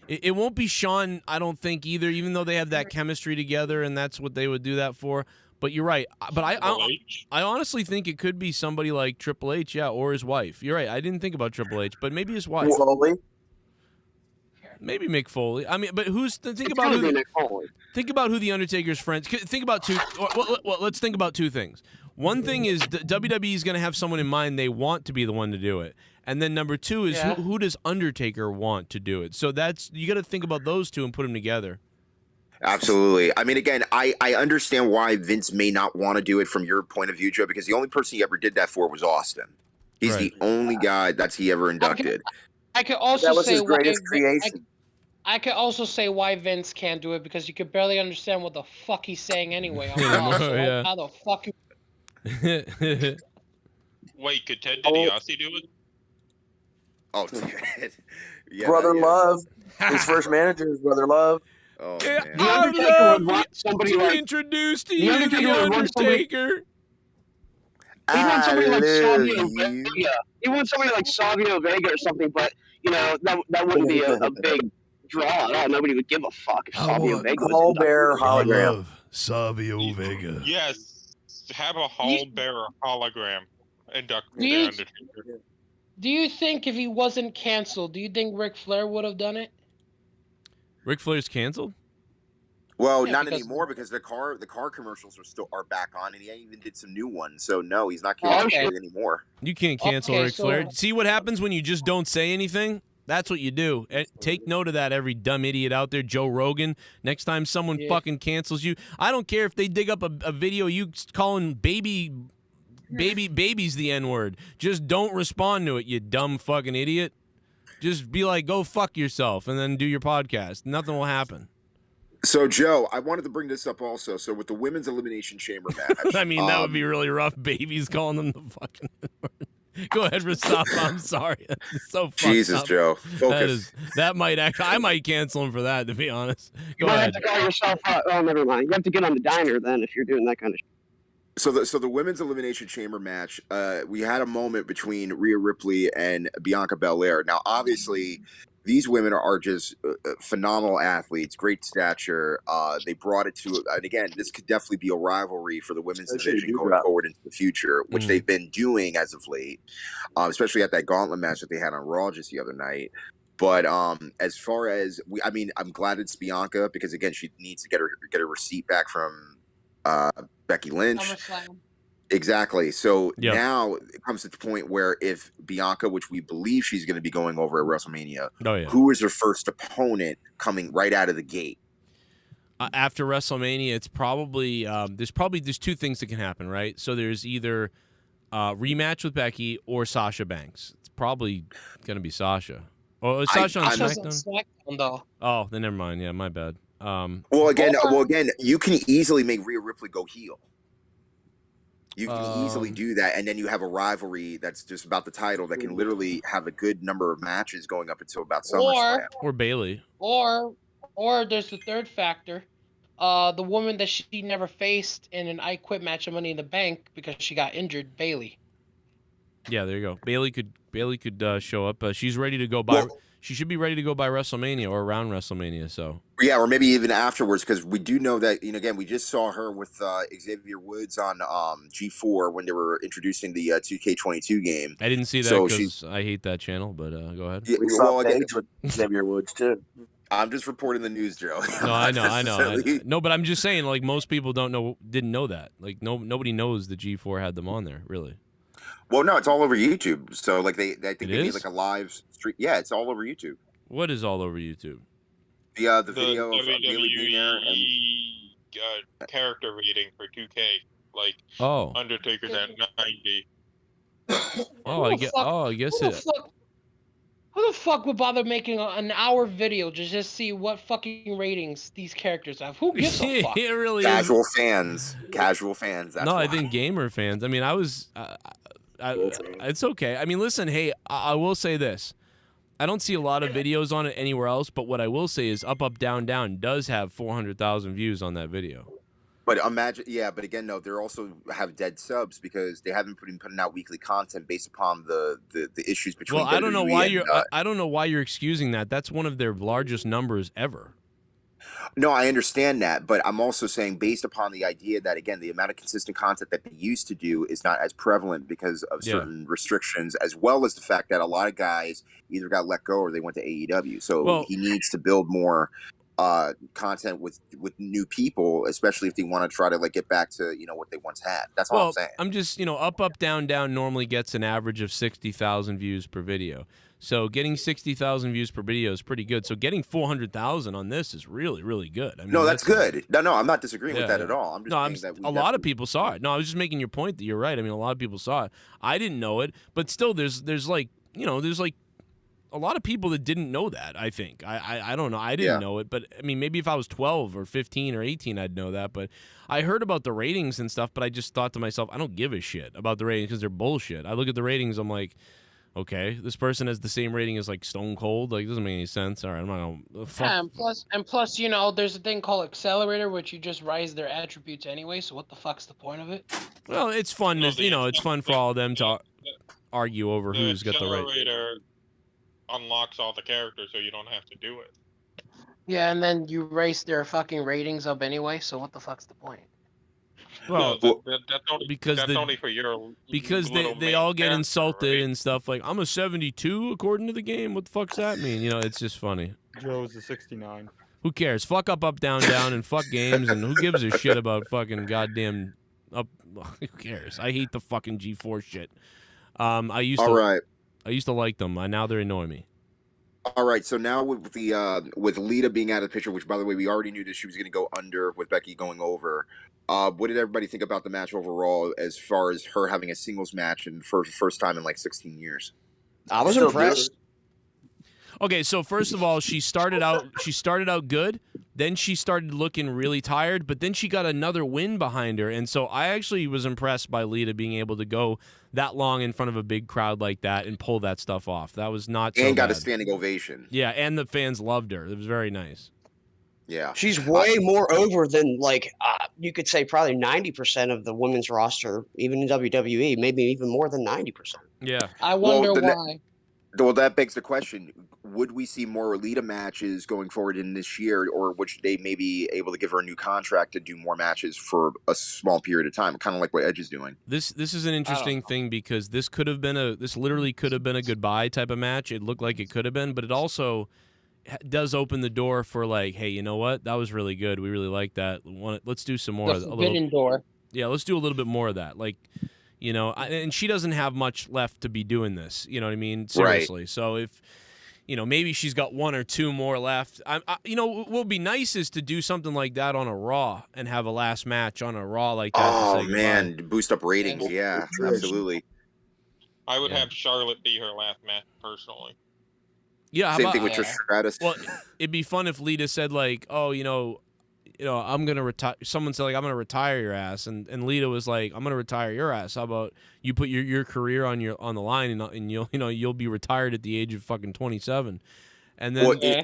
It won't be Shawn, I don't think, either, even though they have that chemistry together, and that's what they would do that for. But you're right. But I honestly think it could be somebody like Triple H, yeah, or his wife. You're right. I didn't think about Triple H, but maybe his wife. Foley? Maybe Mick Foley. I mean, but think about who the Undertaker's friends. Think about two. Well, let's think about two things. One thing is WWE is going to have someone in mind they want to be the one to do it, and then number two is who does Undertaker want to do it. So you got to think about those two and put them together. Absolutely. I mean, again, I understand why Vince may not want to do it from your point of view, Joe, because the only person he ever did that for was Austin. He's the only guy that's he ever inducted. I could also that was say his greatest creation. I could also say why Vince can't do it because you could barely understand what the fuck he's saying anyway. How the fuck? Wait, could Ted DiBiase do it? Oh, Ted. Yeah, Brother Love. His first manager is Brother Love. Oh, man. I love to introduce to you the Undertaker. He wants somebody like Savio Vega. He wants somebody like Savio Vega or something, but you know that wouldn't be a big draw at all. Nobody would give a fuck if Savio Vega was Hall-bearer hologram. Savio Vega. Yes, have a Hall-bearer hologram induct the Undertaker. Do you think if he wasn't canceled, do you think Ric Flair would have done it? Ric Flair's canceled? Well, not anymore because the car commercials are back on, and he even did some new ones. So no, he's not canceled anymore. You can't cancel Ric Flair. See what happens when you just don't say anything? That's what you do. Take note of that, every dumb idiot out there, Joe Rogan. Next time someone fucking cancels you, I don't care if they dig up a video you calling babies the N-word. Just don't respond to it, you dumb fucking idiot. Just be like, go fuck yourself, and then do your podcast. Nothing will happen. So, Joe, I wanted to bring this up also. So, with the Women's Elimination Chamber match. I mean, that would be really rough. Babies calling them the fucking N-word. Go ahead, Mustafa. I'm sorry. That's so fucked Jesus, up. Joe. Focus. That might actually, I might cancel him for that, to be honest. Go you ahead. have to call yourself out. Oh, never mind. You have to get on the diner then if you're doing that kind of shit. So the Women's Elimination Chamber match, we had a moment between Rhea Ripley and Bianca Belair. Now, obviously, these women are just phenomenal athletes, great stature. They brought it to, and again, this could definitely be a rivalry for the women's division going forward into the future, which they've been doing as of late, especially at that gauntlet match that they had on Raw just the other night. But as far as I'm glad it's Bianca because again, she needs to get her receipt back from Becky Lynch. Exactly. So now it comes to the point where if Bianca, which we believe she's going to be going over at WrestleMania, who is her first opponent coming right out of the gate? After WrestleMania, it's probably there's two things that can happen, right? So there's either rematch with Becky or Sasha Banks. It's probably going to be Sasha. Oh, is Sasha on SmackDown? Oh, then never mind. Yeah, my bad. Well, again, you can easily make Rhea Ripley go heel. You can easily do that, and then you have a rivalry that's just about the title that can literally have a good number of matches going up until about SummerSlam. Or Bayley. Or there's the third factor. The woman that she never faced in an I Quit match of Money in the Bank because she got injured, Bayley. Yeah, there you go. Bayley could show up. She's ready to go by. She should be ready to go by WrestleMania or around WrestleMania. So yeah, or maybe even afterwards, because we do know that again we just saw her with Xavier Woods on G4 when they were introducing the 2K22 game. I didn't see that because I hate that channel. But go ahead. Yeah, we saw Paige with Xavier Woods too. I'm just reporting the news, Joe. No, I know. No, but I'm just saying, like most people didn't know that. Like nobody knows the G4 had them on there, really. Well, no, it's all over YouTube. So, like, I think they made like a live stream. Yeah, it's all over YouTube. What is all over YouTube? The video of WWE Bayley being there and character rating for 2K, like Undertaker's at 90. I guess it. Who the fuck would bother making an hour video to just see what fucking ratings these characters have? Who gives a fuck? It really casual fans. That's no, I think gamer fans. I mean, it's okay. I mean, listen, hey, I will say this. I don't see a lot of videos on it anywhere else, but what I will say is Up, Up, Down, Down does have 400,000 views on that video. But imagine, yeah. But again, no, they also have dead subs because they haven't been putting out weekly content based upon the issues between. Well, I don't know WWE why and, you're. I don't know why you're excusing that. That's one of their largest numbers ever. No, I understand that, but I'm also saying based upon the idea that, again, the amount of consistent content that they used to do is not as prevalent because of certain restrictions, as well as the fact that a lot of guys either got let go or they went to AEW. So he needs to build more content with new people, especially if they want to try to like get back to what they once had. That's all I'm saying. I'm just up down down normally gets an average of 60,000 views per video. So getting 60,000 views per video is pretty good. So getting 400,000 on this is really, really good. I mean, no, that's good. No, I'm not disagreeing with that at all. I'm just saying that a lot of people saw it. No, I was just making your point that you're right. I mean, a lot of people saw it. I didn't know it, but still, there's like a lot of people that didn't know that. I think I don't know. I didn't know it, but I mean, maybe if I was 12 or 15 or 18, I'd know that. But I heard about the ratings and stuff, but I just thought to myself, I don't give a shit about the ratings because they're bullshit. I look at the ratings, I'm like, okay, this person has the same rating as like Stone Cold. Like, doesn't make any sense. All right, I'm not gonna fuck. Yeah, and plus, there's a thing called Accelerator, which you just rise their attributes anyway. So what the fuck's the point of it? Well, it's fun. It's fun for all of them to argue over who's got the right. Accelerator unlocks all the characters, so you don't have to do it. Yeah, and then you raise their fucking ratings up anyway. So what the fuck's the point? Well, that's only for your because they all get insulted and stuff like, I'm a 72 according to the game. What the fuck's that mean? It's just funny. Joe's a 69. Who cares? Fuck up, down, down, and fuck games, and who gives a shit about fucking goddamn up? Who cares? I hate the fucking G4 shit. I used to like them. Now they're annoying me. All right, so now with the with Lita being out of the picture, which by the way we already knew that she was going to go under with Becky going over. What did everybody think about the match overall, as far as her having a singles match and for the first time in like 16 years? I was impressed. Okay, so first of all, she started out good. Then she started looking really tired, but then she got another win behind her, and so I actually was impressed by Lita being able to go that long in front of a big crowd like that and pull that stuff off. That was not so and got bad. a standing ovation. Yeah, and the fans loved her. It was very nice. Yeah, she's way more over than you could say probably 90% of the women's roster, even in WWE, maybe even more than 90%. Yeah, I wonder why. Well, that begs the question: would we see more Lita matches going forward in this year, or would they maybe able to give her a new contract to do more matches for a small period of time, kind of like what Edge is doing? This is an interesting thing because this literally could have been a goodbye type of match. It looked like it could have been, but it also does open the door for like, hey, you know what? That was really good. We really like that. Let's do some more. The forbidden door. Yeah, let's do a little bit more of that. Like, and she doesn't have much left to be doing this. You know what I mean? Seriously. Right. So if, maybe she's got one or two more left. What would be nice is to do something like that on a Raw and have a last match on a Raw like that. Oh, man. Boost up ratings. Yeah, absolutely. I would have Charlotte be her last match, personally. Yeah, same thing with Trish Stratus. Well, it'd be fun if Lita said like, "Oh, I'm gonna retire." Someone said like, "I'm gonna retire your ass," and Lita was like, "I'm gonna retire your ass." How about you put your career on the line and you'll be retired at the age of fucking 27, and then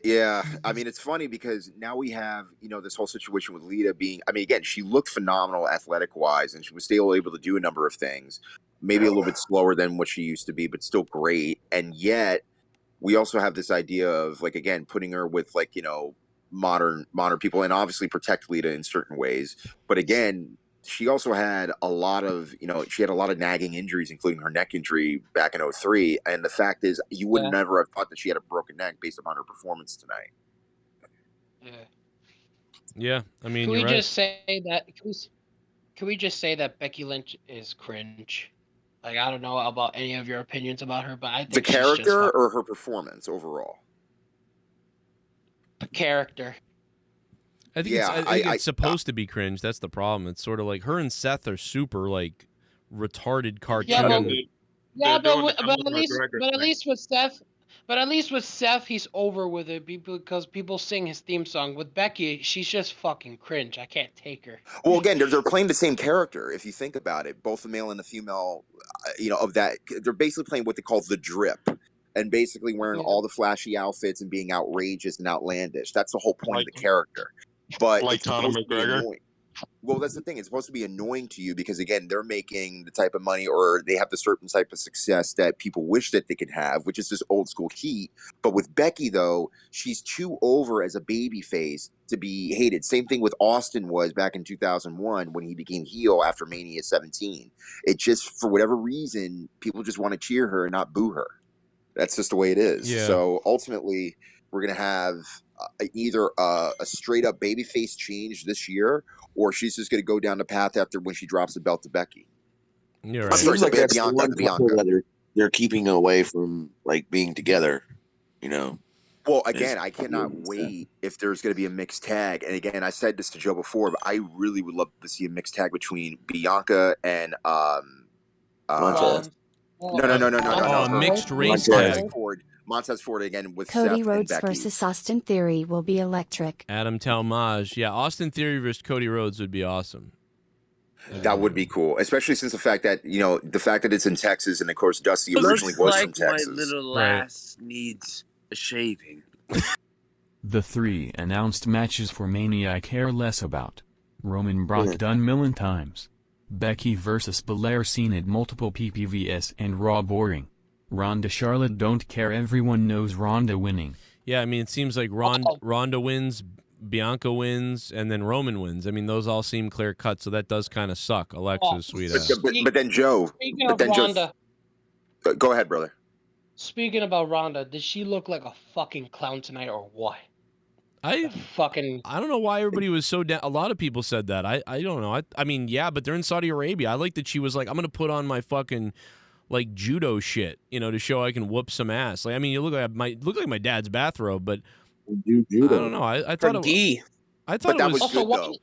yeah. I mean, it's funny because now we have this whole situation with Lita being. I mean, again, she looked phenomenal athletic wise, and she was still able to do a number of things. Maybe a little bit slower than what she used to be, but still great. And yet, we also have this idea of like again putting her with like modern people and obviously protect Lita in certain ways. But again, she also had a lot of nagging injuries, including her neck injury back in 2003. And the fact is, you would never have thought that she had a broken neck based upon her performance tonight. Yeah. I mean, can we just say that? Can we just say that Becky Lynch is cringe? Like, I don't know about any of your opinions about her, but I think the character or her performance overall. The character. I think it's supposed to be cringe. That's the problem. It's sort of like her and Seth are super like retarded cartoon. But at least with Seth, he's over with it because people sing his theme song. With Becky, she's just fucking cringe. I can't take her. Well, again, they're playing the same character. If you think about it, both the male and the female, of that, they're basically playing what they call the drip. And basically wearing all the flashy outfits and being outrageous and outlandish. That's the whole point of the character. But like Conor McGregor. Well, that's the thing. It's supposed to be annoying to you because, again, they're making the type of money or they have the certain type of success that people wish that they could have, which is this old school heat. But with Becky, though, she's too over as a baby face to be hated. Same thing with Austin was back in 2001 when he became heel after Mania 17. It just, for whatever reason, people just want to cheer her and not boo her. That's just the way it is. Yeah. So ultimately, we're going to have either a straight up babyface change this year, or she's just going to go down the path after when she drops the belt to Becky. You're It right. seems like that's the Bianca, one couple that they're keeping away from like being together, you know. Well, again, I cannot wait if there's going to be a mixed tag. And again, I said this to Joe before, but I really would love to see a mixed tag between Bianca and Montez. Oh, mixed race tag. Montez Ford again with Cody Seth Rhodes and Becky. versus Austin Theory will be electric. Adam Talmage. Yeah, Austin Theory versus Cody Rhodes would be awesome. That would be cool, especially since the fact that it's in Texas, and of course Dusty originally was from Texas. My little lass needs a shaving. The 3 announced matches for Mania I care less about. Roman Brock done million times. Becky versus Belair seen at multiple PPVs and Raw boring. Ronda Charlotte don't care, everyone knows Ronda winning. Yeah, I mean, it seems like Ronda wins, Bianca wins, and then Roman wins. I mean, those all seem clear cut, so that does kind of suck. Alexa's sweet ass. But then Joe. Speaking of Ronda. Go ahead, brother. Speaking about Ronda, did she look like a fucking clown tonight or what? I don't know why everybody was so down. A lot of people said that. I don't know. I mean, yeah, but they're in Saudi Arabia. I like that she was like, I'm gonna put on my fucking like judo shit, to show I can whoop some ass. Like, I mean, you look like my dad's bathrobe, but I don't know. I thought it was also, good, though.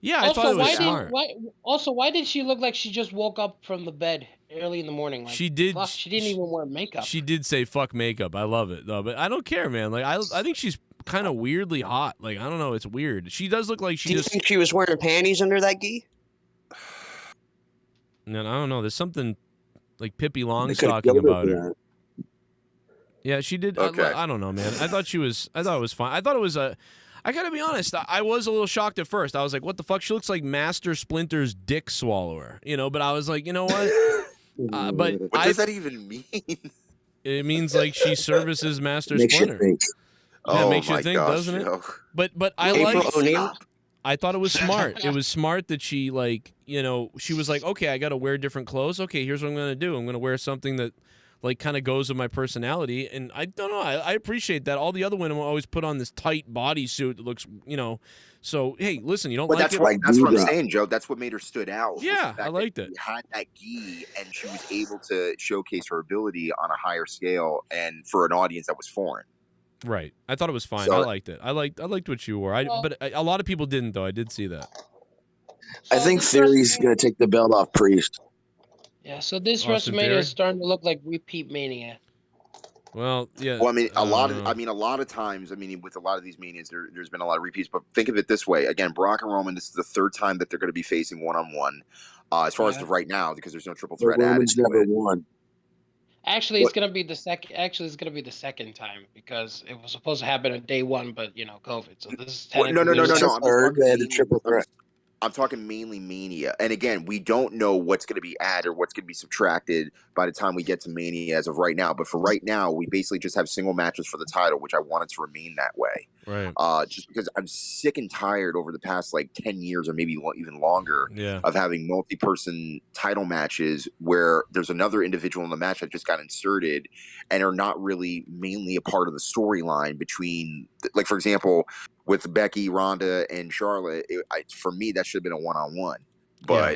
Yeah, I thought it was smart. Why did she look like she just woke up from the bed early in the morning? Like, she did. Fuck, she didn't even wear makeup. She did say "fuck makeup." I love it though, but I don't care, man. Like, I think she's kind of weirdly hot. Like, I don't know, it's weird. She does look like she. Do you think she was wearing panties under that gi? No, I don't know. There's something like Pippi Longstocking about her. Yeah, she did. Okay. I don't know, man. I thought it was fine. I thought it was a. I gotta be honest. I was a little shocked at first. I was like, "What the fuck?" She looks like Master Splinter's dick swallower, But I was like, you know what? But what does that even mean? It means like she services Master Splinter. That makes you think, doesn't it? But I like. I thought it was smart. It was smart that she she was like, okay, I got to wear different clothes. Okay, here's what I'm gonna do. I'm gonna wear something that like kind of goes with my personality, and I don't know. I appreciate that. All the other women will always put on this tight bodysuit that looks, So hey, listen, you don't like it. That's what I'm saying, Joe. That's what made her stood out. Yeah, I liked it. She had that gi, and she was able to showcase her ability on a higher scale, and for an audience that was foreign. Right. I thought it was fine. So, I liked it. I liked what you wore. But a lot of people didn't, though. I did see that. I think Theory's going to take the belt off Priest. Yeah, so this Austin WrestleMania Theory? is starting to look like repeat Mania. Well, yeah. Well, I mean, a lot of times, with a lot of these manias, there's been a lot of repeats. But think of it this way: again, Brock and Roman. This is the third time that they're going to be facing one-on-one. As far as the right now, because there's no triple threat added. Roman's never won. Actually, it's gonna be the second. Actually, it's gonna be the second time because it was supposed to happen on day one, but COVID. So this is No. Third, they had a triple threat. I'm talking mainly Mania. And again, we don't know what's going to be added or what's going to be subtracted by the time we get to Mania as of right now. But for right now, we basically just have single matches for the title, which I wanted to remain that way. Right. Just because I'm sick and tired over the past 10 years or maybe even longer of having multi-person title matches where there's another individual in the match that just got inserted and are not really mainly a part of the storyline between, for example, with Becky, Ronda, and Charlotte. For me, that should have been a one-on-one. But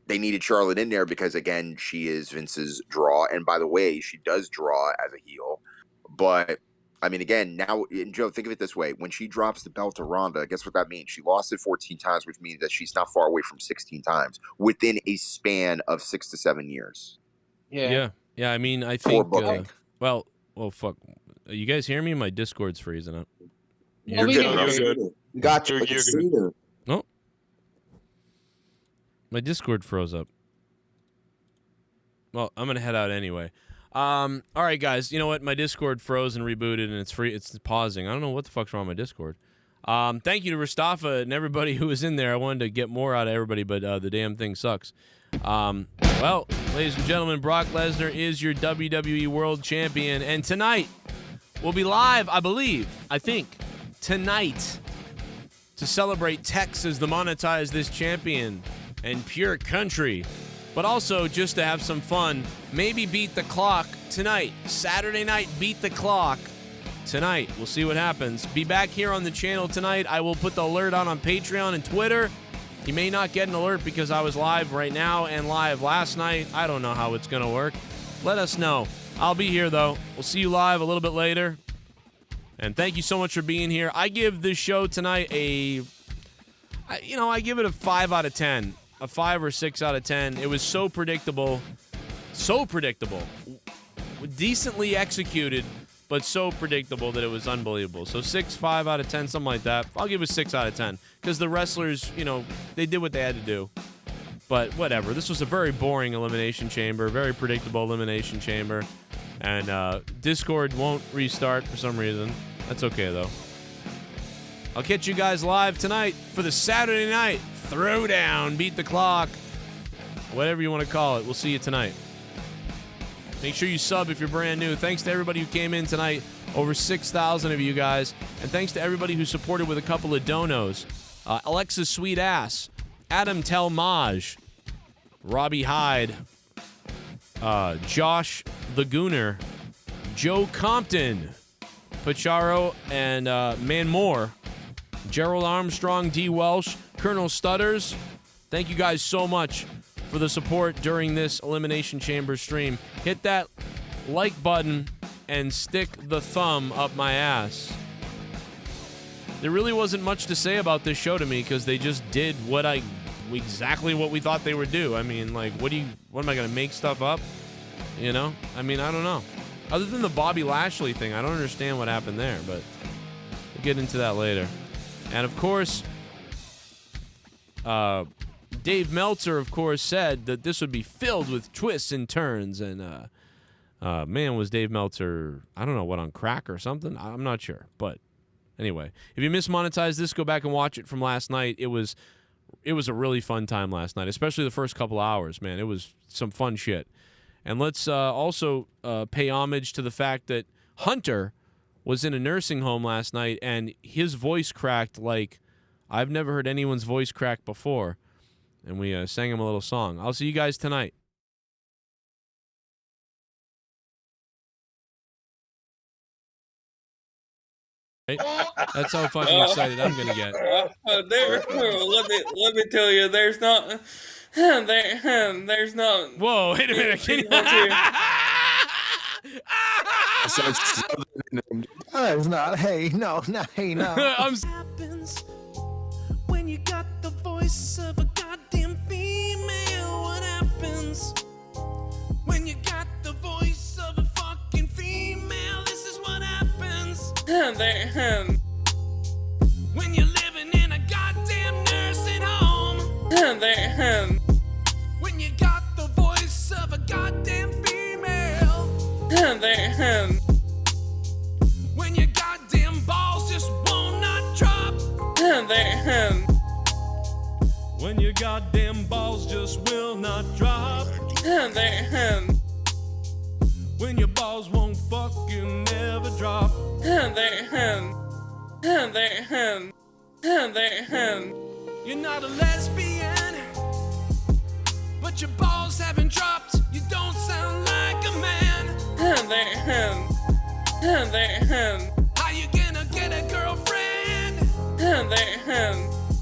they needed Charlotte in there because, again, she is Vince's draw. And by the way, she does draw as a heel. But again, now, and Joe, think of it this way. When she drops the belt to Ronda, guess what that means? She lost it 14 times, which means that she's not far away from 16 times within a span of 6 to 7 years. Yeah. I think, well, fuck. You guys hear me? My Discord's freezing up. You're good. Got you. Oh. My Discord froze up. Well, I'm going to head out anyway. All right, guys. You know what? My Discord froze and rebooted, and it's pausing. I don't know what the fuck's wrong with my Discord. Thank you to Mustafa and everybody who was in there. I wanted to get more out of everybody, but the damn thing sucks. Well, ladies and gentlemen, Brock Lesnar is your WWE World Champion, and tonight we'll be live, I think, tonight to celebrate Tex as the monetize this champion and pure country, but also just to have some fun, maybe beat the clock tonight. Saturday night, beat the clock tonight. We'll see what happens. Be back here on the channel tonight. I will put the alert on Patreon and Twitter. You may not get an alert because I was live right now and live last night. I don't know how it's going to work. Let us know. I'll be here, though. We'll see you live a little bit later. And thank you so much for being here. I give this show tonight I give it a 5 out of 10. A 5 or 6 out of 10. It was so predictable. So predictable. Decently executed, but so predictable that it was unbelievable. So 6, 5 out of 10, something like that. I'll give it 6 out of 10. Because the wrestlers, they did what they had to do. But whatever. This was a very boring elimination chamber. Very predictable elimination chamber. And Discord won't restart for some reason. That's okay, though. I'll catch you guys live tonight for the Saturday night throwdown. Beat the clock. Whatever you want to call it. We'll see you tonight. Make sure you sub if you're brand new. Thanks to everybody who came in tonight. Over 6,000 of you guys. And thanks to everybody who supported with a couple of donos. Alexa's Sweet Ass. Adam Telmaj. Robbie Hyde. Josh the Gooner. Joe Compton. Pacharo and Man Moore. Gerald Armstrong, DWELSH, Colonel Stutters. Thank you guys so much for the support during this Elimination Chamber stream. Hit that like button and stick the thumb up my ass. There really wasn't much to say about this show to me because they just did exactly what we thought they would do. I mean, like, what am I going to make stuff up? I mean, I don't know. Other than the Bobby Lashley thing, I don't understand what happened there, but we'll get into that later. And, of course, Dave Meltzer, of course, said that this would be filled with twists and turns. And, man, was Dave Meltzer, I don't know, on crack or something? I'm not sure. But, anyway, if you mismonetized this, go back and watch it from last night. It was a really fun time last night, especially the first couple hours, man. It was some fun shit. And let's also pay homage to the fact that Hunter was in a nursing home last night, and his voice cracked like I've never heard anyone's voice crack before. And we sang him a little song. I'll see you guys tonight. Right? That's how fucking excited I'm gonna get. Let me tell you, there's not. Whoa! Wait a minute. Can you... It's not. Hey, no. I'm. Happens when you got the voice of a goddamn female. What happens when you got the voice of a fucking female? This is what happens. When you're living in a goddamn nursing home. When you got the voice of a goddamn female. When your goddamn balls just will not drop. When your goddamn balls just will not drop. When your balls won't fucking never drop. You're not a lesbian, but your balls haven't dropped. You don't sound like a man. How you gonna get a girlfriend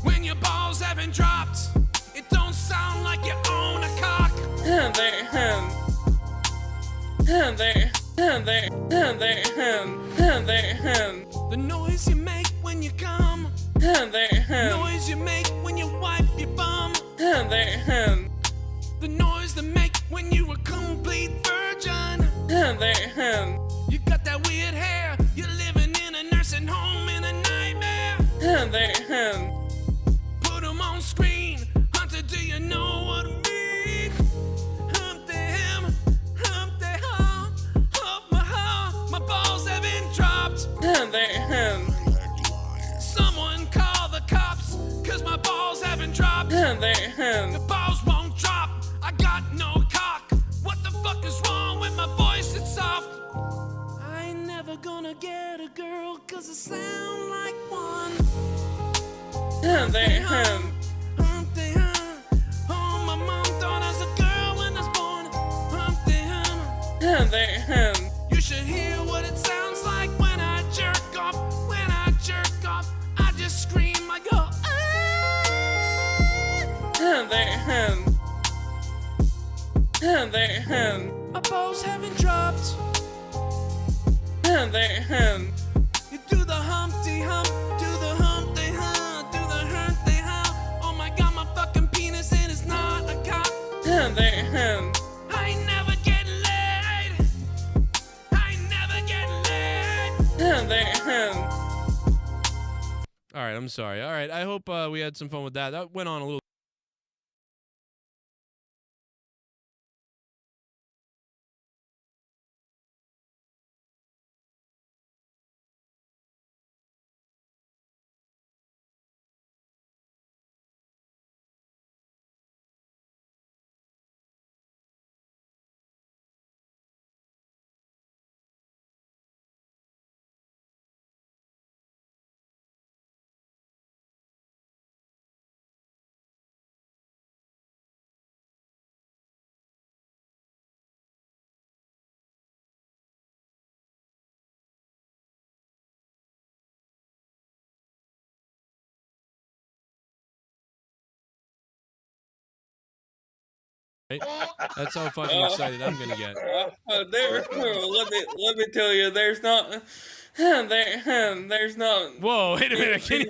when your balls haven't dropped? It don't sound like you own a cock. The noise you make when you come. Noise you make when you wipe your bum. The noise they make when you a complete virgin. You got that weird hair. You're living in a nursing home in a nightmare. Put them on screen. Hunter, do you know what I mean? Hump him, my balls haven't dropped. Someone The balls won't drop. I got no cock. What the fuck is wrong with my voice? It's soft. I ain't never gonna get a girl cause I sound like one. Humpty Hump. Humpty Hump. Oh, my mom thought I was a girl when I was born. Humpty Hump. Humpty Hump. You should hear what it sounds like when I jerk off. When I jerk off, I just scream. I go, ah. My balls haven't dropped. You do the Humpty Hump, do the Humpty Hump, do the Humpty Hump. Oh my god, my fucking penis and it's not a cock. I ain't never getting laid. I ain't never getting laid. All right, I'm sorry. All right, I hope we had some fun with that. That went on a little. Right? That's how fucking excited I'm gonna get. Let me tell you, there's not. There's not. Whoa! Wait a minute. Can you...